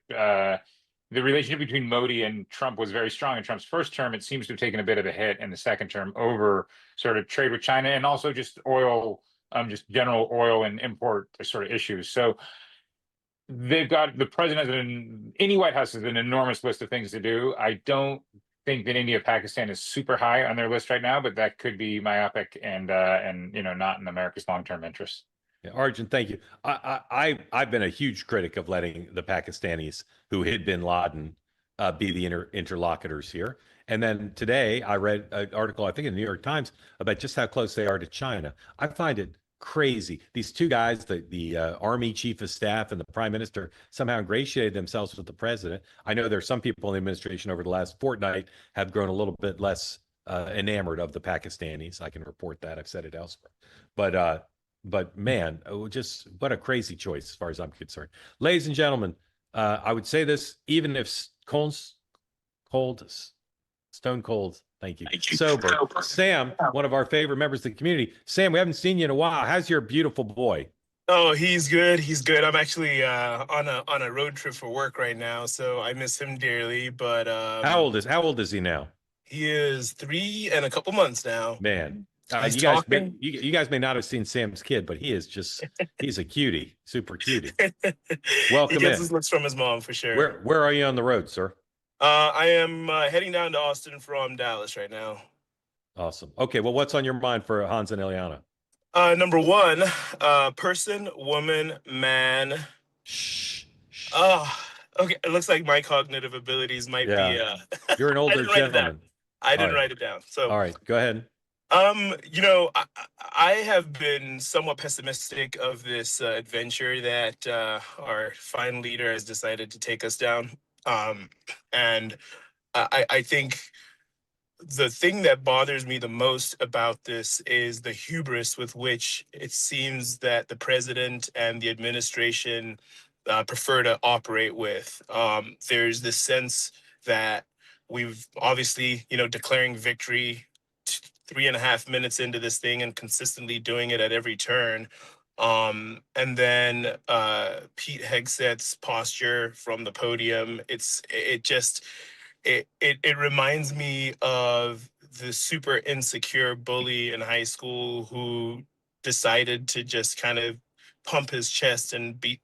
between Modi and Trump was very strong in Trump's first term. It seems to have taken a bit of a hit in the second term over sort of trade with China, and also just oil, just general oil and import sort of issues. So they've got, the president has any White House has an enormous list of things to do. I don't think that India, Pakistan is super high on their list right now, but that could be myopic and not in America's long-term interest. Yeah, Arjun, thank you. I've been a huge critic of letting the Pakistanis who hid bin Laden be the interlocutors here. And then today I read an article, I think in the New York Times, about just how close they are to China. I find it crazy. These two guys, the Army Chief of Staff and the Prime Minister, somehow ingratiated themselves with the president. I know there's some people in the administration over the last fortnight have grown a little bit less enamored of the Pakistanis. I can report that. I've said it elsewhere. But man, just what a crazy choice as far as I'm concerned. Ladies and gentlemen, I would say this, even if stone cold, thank you, sober, Sam, one of our favorite members of the community. Sam, we haven't seen you in a while. How's your beautiful boy? Oh, he's good. He's good. I'm actually on a road trip for work right now, so I miss him dearly. But how old is he now? He is 3 and a couple months now. Man, He's you guys may not have seen Sam's kid, but he is he's a cutie, super cutie. Welcome He gets in. his looks from his mom for sure. Where are you on the road, sir? I am heading down to Austin from Dallas right now. Awesome. Okay, well, what's on your mind for Hans and Eliana? Number one, person, woman, man. Shh. Oh, okay. It looks like my cognitive abilities might be. You're an older gentleman. I didn't write it down. So all right, go ahead. I have been somewhat pessimistic of this adventure that our fine leader has decided to take us down. And I think the thing that bothers me the most about this is the hubris with which it seems that the president and the administration prefer to operate with. There's this sense that we've obviously, declaring victory 3.5 minutes into this thing and consistently doing it at every turn. And then Pete Hegseth's posture from the podium, it reminds me of the super insecure bully in high school who decided to just kind of pump his chest and beat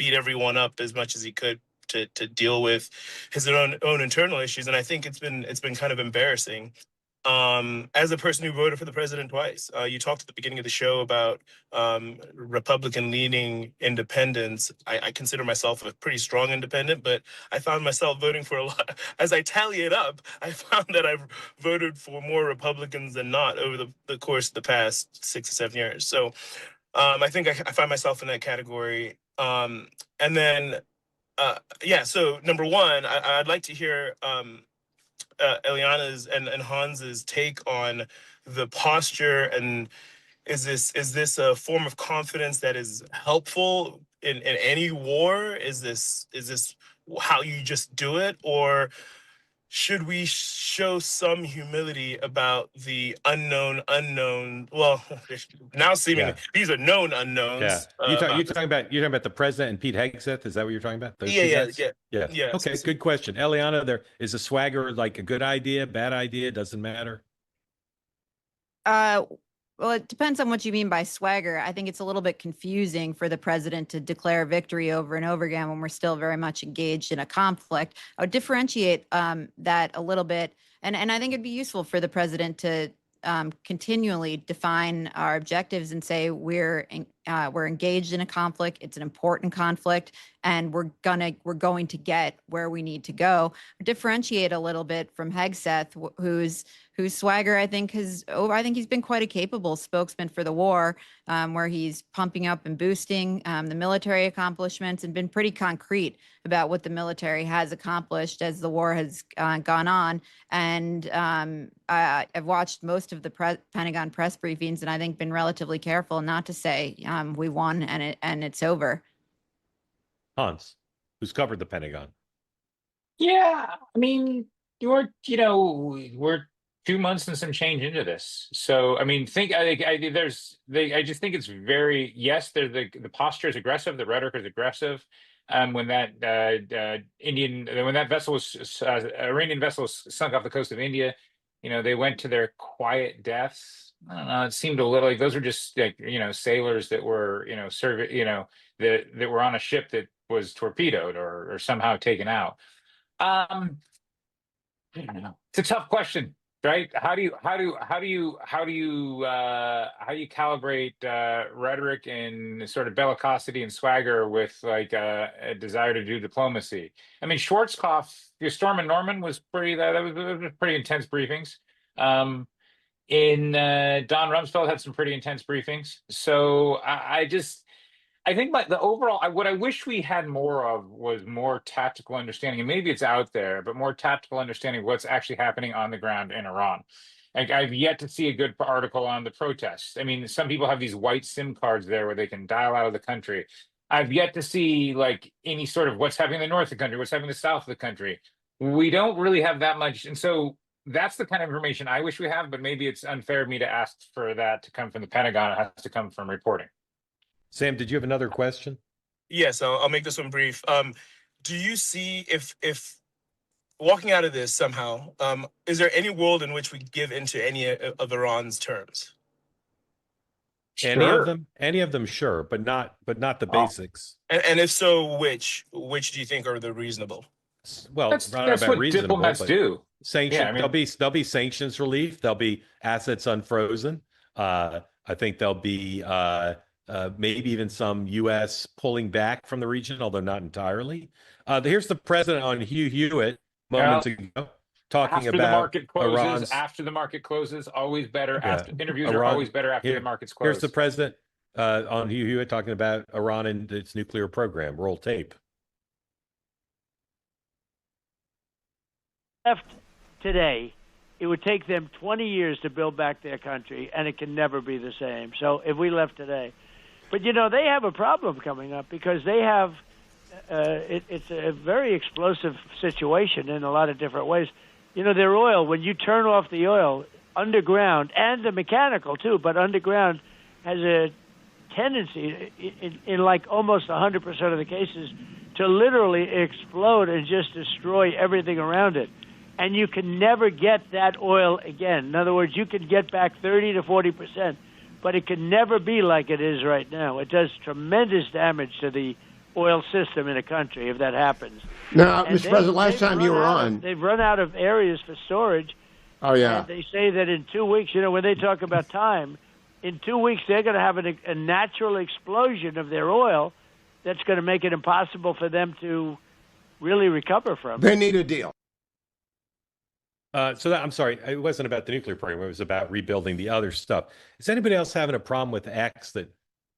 everyone up as much as he could to deal with his own internal issues. And I think it's been kind of embarrassing. As a person who voted for the president twice, you talked at the beginning of the show about Republican-leaning independents. I consider myself a pretty strong independent, but I found myself voting for a lot. As I tally it up, I found that I've voted for more Republicans than not over the course of the past 6 or 7 years. So I think I find myself in that category. And then, so number one, I'd like to hear Eliana's and Hans's take on the posture, and is this a form of confidence that is helpful in any war? Is this how you just do it, or should we show some humility about the unknown? Well, now seemingly these are known unknowns. Yeah, you're talking about the president and Pete Hegseth. Is that what you're talking about? Yeah. Okay, good question, Eliana. There is a swagger like a good idea, bad idea, doesn't matter. Well, it depends on what you mean by swagger. I think it's a little bit confusing for the president to declare victory over and over again when we're still very much engaged in a conflict. I would differentiate that a little bit. And I think it'd be useful for the president to continually define our objectives and say we're engaged in a conflict. It's an important conflict, and we're going to get where we need to go. Differentiate a little bit from Hegseth, whose swagger I think he's been quite a capable spokesman for the war, where he's pumping up and boosting the military accomplishments and been pretty concrete about what the military has accomplished as the war has gone on. And I've watched most of the Pentagon press briefings, and I think been relatively careful not to say we won and it's over. Hans, who's covered the Pentagon? Yeah, I mean, we're 2 months and some change into this. So, I mean, I just think it's very, yes, the posture is aggressive, the rhetoric is aggressive. When that Iranian vessel was sunk off the coast of India, they went to their quiet deaths. I don't know. It seemed a little like those were just like, sailors that were, that were on a ship that was torpedoed or somehow taken out. It's a tough question, right? How do you calibrate rhetoric and sort of bellicosity and swagger with like a desire to do diplomacy? I mean, Schwarzkopf, your Storm and Norman was pretty that was pretty intense briefings. Don Rumsfeld had some pretty intense briefings. So I think the overall, what I wish we had more of was more tactical understanding, and maybe it's out there, but more tactical understanding of what's actually happening on the ground in Iran. Like, I've yet to see a good article on the protests. I mean, some people have these white SIM cards there where they can dial out of the country. I've yet to see like any sort of what's happening in the north of the country, what's happening in the south of the country. We don't really have that much, and so that's the kind of information I wish we have. But maybe it's unfair of me to ask for that to come from the Pentagon. It has to come from reporting. Sam, did you have another question? Yes, I'll make this one brief. Do you see if walking out of this somehow, is there any world in which we give into any of Iran's terms? Any of them, sure, but not the basics. And if so, which do you think are the reasonable? Well, that's what diplomats do. Sanctions. Yeah, I mean, there'll be sanctions relief. There'll be assets unfrozen. I think there'll be maybe even some U.S. pulling back from the region, although not entirely. Here's the president on Hugh Hewitt moments ago talking after about the market closes. Iran's, after the market closes, always better. Yeah. After interviews are always better after the market's closed. Here's the president on Hugh Hewitt talking about Iran and its nuclear program. Roll tape. Left today, it would take them 20 years to build back their country, and it can never be the same. So if we left today. But, you know, they have a problem coming up because they have it's a very explosive situation in a lot of different ways. You know, their oil, when you turn off the oil underground, and the mechanical too, but underground has a tendency in like almost 100% of the cases to literally explode and just destroy everything around it. And you can never get that oil again. In other words, you can get back 30 to 40%, but it can never be like it is right now. It does tremendous damage to the oil system in a country if that happens. Now, Mr. President, last time you were on, they've run out of areas for storage. Oh, yeah. And they say that in 2 weeks, you know, when they talk about time, in 2 weeks they're going to have a natural explosion of their oil that's going to make it impossible for them to really recover from. They need a deal. I'm sorry, it wasn't about the nuclear program. It was about rebuilding the other stuff. Is anybody else having a problem with X that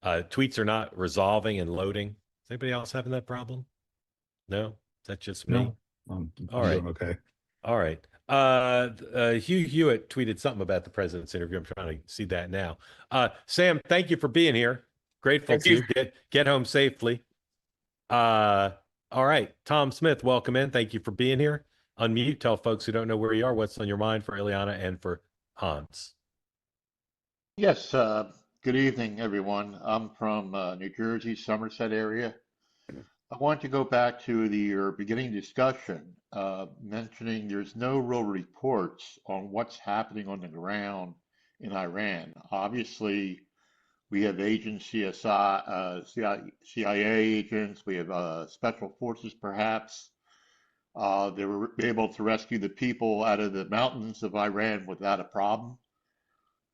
tweets are not resolving and loading? Is anybody else having that problem? No? Is that just me? No, all right. Okay. All right. Hugh Hewitt tweeted something about the president's interview. I'm trying to see that now. Sam, thank you for being here. Grateful to you. Get home safely. All right. Tom Smith, welcome in. Thank you for being here. Unmute. Tell folks who don't know where you are what's on your mind for Eliana and for Hans. Yes. Good evening, everyone. I'm from New Jersey, Somerset area. I want to go back to your beginning discussion, mentioning there's no real reports on what's happening on the ground in Iran. Obviously, we have CIA agents, we have special forces perhaps. They were able to rescue the people out of the mountains of Iran without a problem.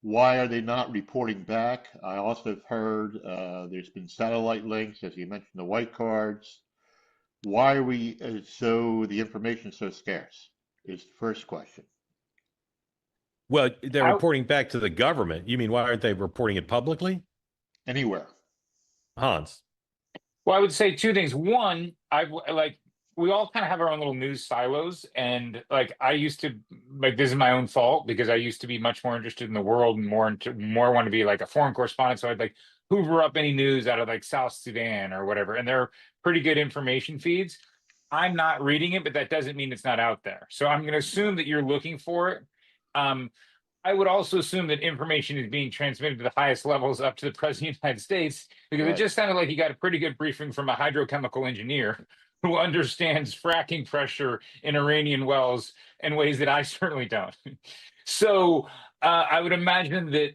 Why are they not reporting back? I also have heard there's been satellite links, as you mentioned, the white cards. Why are the information so scarce is the first question. Well, they're reporting back to the government. You mean, why aren't they reporting it publicly? Anywhere. Hans. Well, I would say two things. One, we all kind of have our own little news silos, and I used to this is my own fault because I used to be much more interested in the world and more want to be like a foreign correspondent. So I'd hoover up any news out of South Sudan or whatever, and they're pretty good information feeds. I'm not reading it, but that doesn't mean it's not out there. So I'm going to assume that you're looking for it. I would also assume that information is being transmitted to the highest levels up to the president of the United States, because It just sounded like he got a pretty good briefing from a hydrochemical engineer who understands fracking pressure in Iranian wells in ways that I certainly don't. So I would imagine that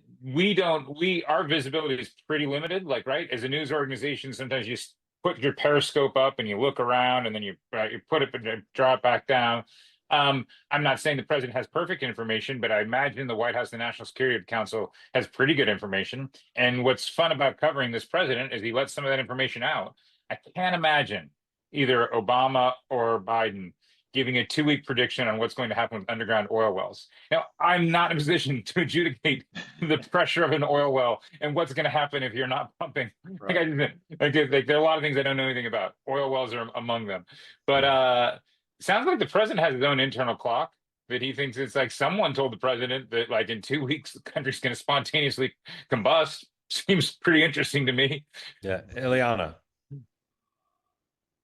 our visibility is pretty limited. Right, as a news organization, sometimes you put your periscope up and you look around, and then you put it and drop it back down. I'm not saying the president has perfect information, but I imagine the White House and the National Security Council has pretty good information. And what's fun about covering this president is he lets some of that information out. I can't imagine either Obama or Biden giving a 2-week prediction on what's going to happen with underground oil wells. Now, I'm not in a position to adjudicate the pressure of an oil well and what's going to happen if you're not pumping. Like, there are a lot of things I don't know anything about. Oil wells are among them. But sounds like the president has his own internal clock that he thinks it's like someone told the president that like in 2 weeks the country's going to spontaneously combust. Seems pretty interesting to me. Yeah, Eliana.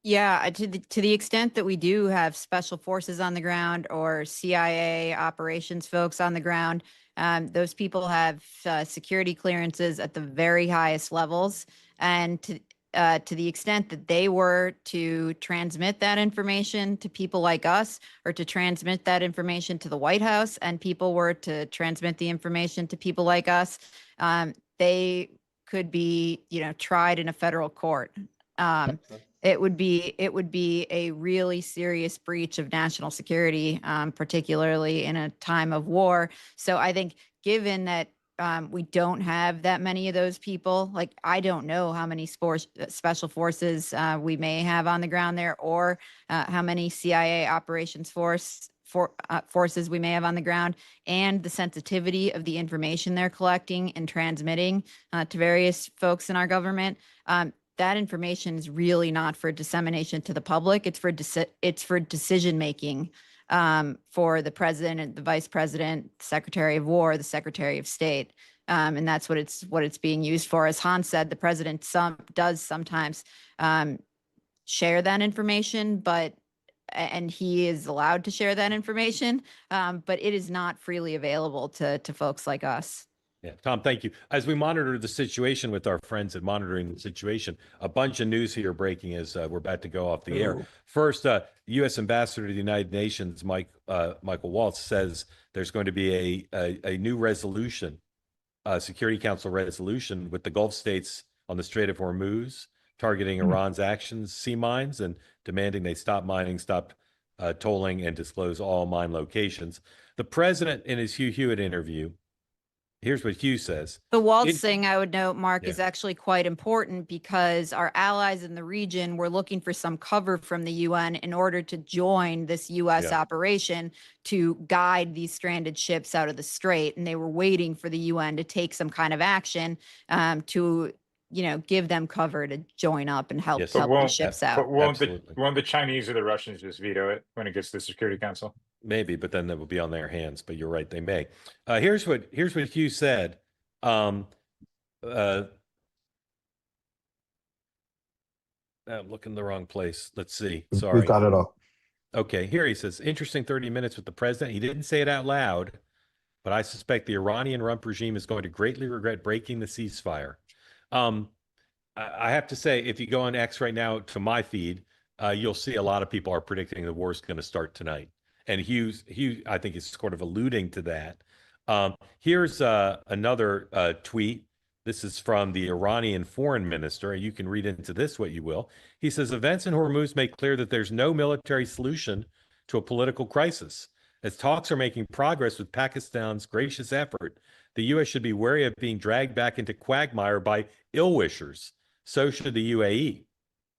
Yeah, to the extent that we do have special forces on the ground or CIA operations folks on the ground, those people have security clearances at the very highest levels. And to the extent that they were to transmit that information to people like us, or to transmit that information to the White House, and people were to transmit the information to people like us, they could be, tried in a federal court. It would be a really serious breach of national security, particularly in a time of war. So I think, given that we don't have that many of those people, like I don't know how many special forces we may have on the ground there, or how many CIA operations forces we may have on the ground, and the sensitivity of the information they're collecting and transmitting to various folks in our government. That information is really not for dissemination to the public. It's for decision making for the president and the vice president, secretary of war, the secretary of state, and that's what it's being used for. As Hans said, the president does sometimes share that information, and he is allowed to share that information, but it is not freely available to folks like us. Yeah, Tom, thank you. As we monitor the situation with our friends at Monitoring the Situation, a bunch of news here breaking as we're about to go off the air. First, U.S. Ambassador to the United Nations, Michael Waltz, says there's going to be a new resolution, Security Council resolution with the Gulf states on the Strait of Hormuz, targeting Iran's actions, sea mines, and demanding they stop mining, stop tolling, and disclose all mine locations. The president, in his Hugh Hewitt interview, here's what Hugh says. The Waltz thing, I would note, Mark, is actually quite important, because our allies in the region were looking for some cover from the UN in order to join this U.S. operation to guide these stranded ships out of the strait. And they were waiting for the UN to take some kind of action to, give them cover to join up and help the ships out. But won't the Chinese or the Russians just veto it when it gets to the Security Council? Maybe, but then that will be on their hands. But you're right, they may. Here's what Hugh said. I'm looking the wrong place. Let's see. Sorry. We've got it all. Okay, here he says, interesting 30 minutes with the president. He didn't say it out loud, but I suspect the Iranian rump regime is going to greatly regret breaking the ceasefire. I have to say, if you go on X right now to my feed, you'll see a lot of people are predicting the war is going to start tonight. And Hugh, I think, is sort of alluding to that. Here's another tweet. This is from the Iranian foreign minister. You can read into this what you will. He says, events in Hormuz make clear that there's no military solution to a political crisis. As talks are making progress with Pakistan's gracious effort, the U.S. should be wary of being dragged back into quagmire by ill-wishers. So should the UAE.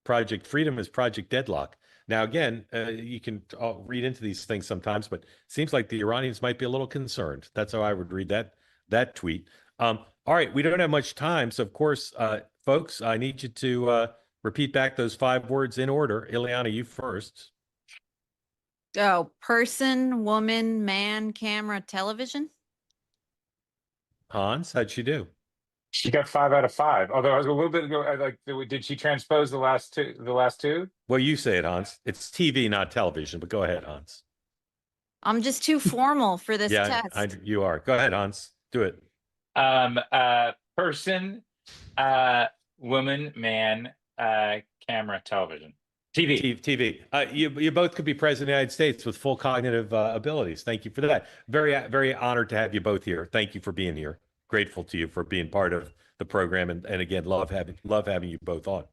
Project Freedom is Project Deadlock. Now, again, you can read into these things sometimes, but it seems like the Iranians might be a little concerned. That's how I would read that tweet. All right, we don't have much time. So, of course, folks, I need you to repeat back those 5 words in order. Eliana, you first. Oh, person, woman, man, camera, television. Hans, how'd she do? She got 5 out of 5. Although I was a little bit like, did she transpose the last two? Well, you say it, Hans. It's TV, not television. But go ahead, Hans. I'm just too formal for this test. You are. Go ahead, Hans. Do it. Person, woman, man, camera, television, TV. TV. You both could be president of the United States with full cognitive abilities. Thank you for that. Very, very honored to have you both here. Thank you for being here. Grateful to you for being part of the program, and again, love having you both on.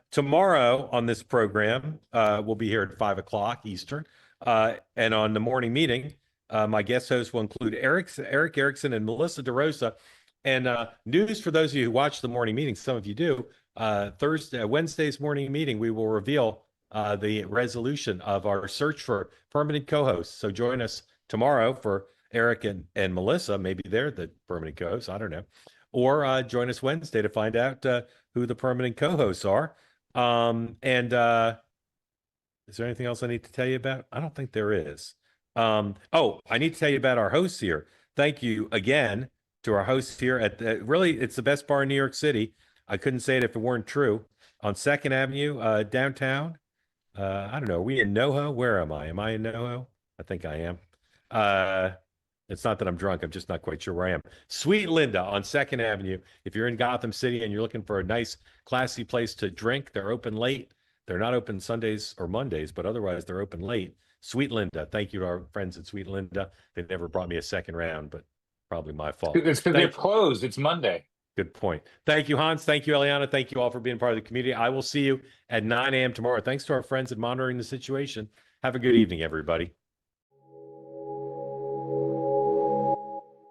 Tomorrow on this program, we'll be here at 5 o'clock Eastern. And on the morning meeting, my guest hosts will include Eric Erickson and Melissa DeRosa. And news for those of you who watch the morning meeting, some of you do, Wednesday's morning meeting, we will reveal the resolution of our search for permanent co-hosts. So join us tomorrow for Eric and Melissa. Maybe they're the permanent co-hosts. I don't know. Or join us Wednesday to find out who the permanent co-hosts are. Is there anything else I need to tell you about? I don't think there is. Oh, I need to tell you about our hosts here. Thank you again to our hosts here at really, it's the best bar in New York City. I couldn't say it if it weren't true. On 2nd Avenue, downtown. I don't know. Are we in NoHo? Where am I? Am I in NoHo? I think I am. It's not that I'm drunk. I'm just not quite sure where I am. Sweet Linda on 2nd Avenue. If you're in Gotham City and you're looking for a nice, classy place to drink, they're open late. They're not open Sundays or Mondays, but otherwise they're open late. Sweet Linda. Thank you to our friends at Sweet Linda. They never brought me a second round, but probably my fault. It's because they're closed. It's Monday. Good point. Thank you, Hans. Thank you, Eliana. Thank you all for being part of the community. I will see you at 9 a.m. tomorrow. Thanks to our friends at Monitoring the Situation. Have a good evening, everybody.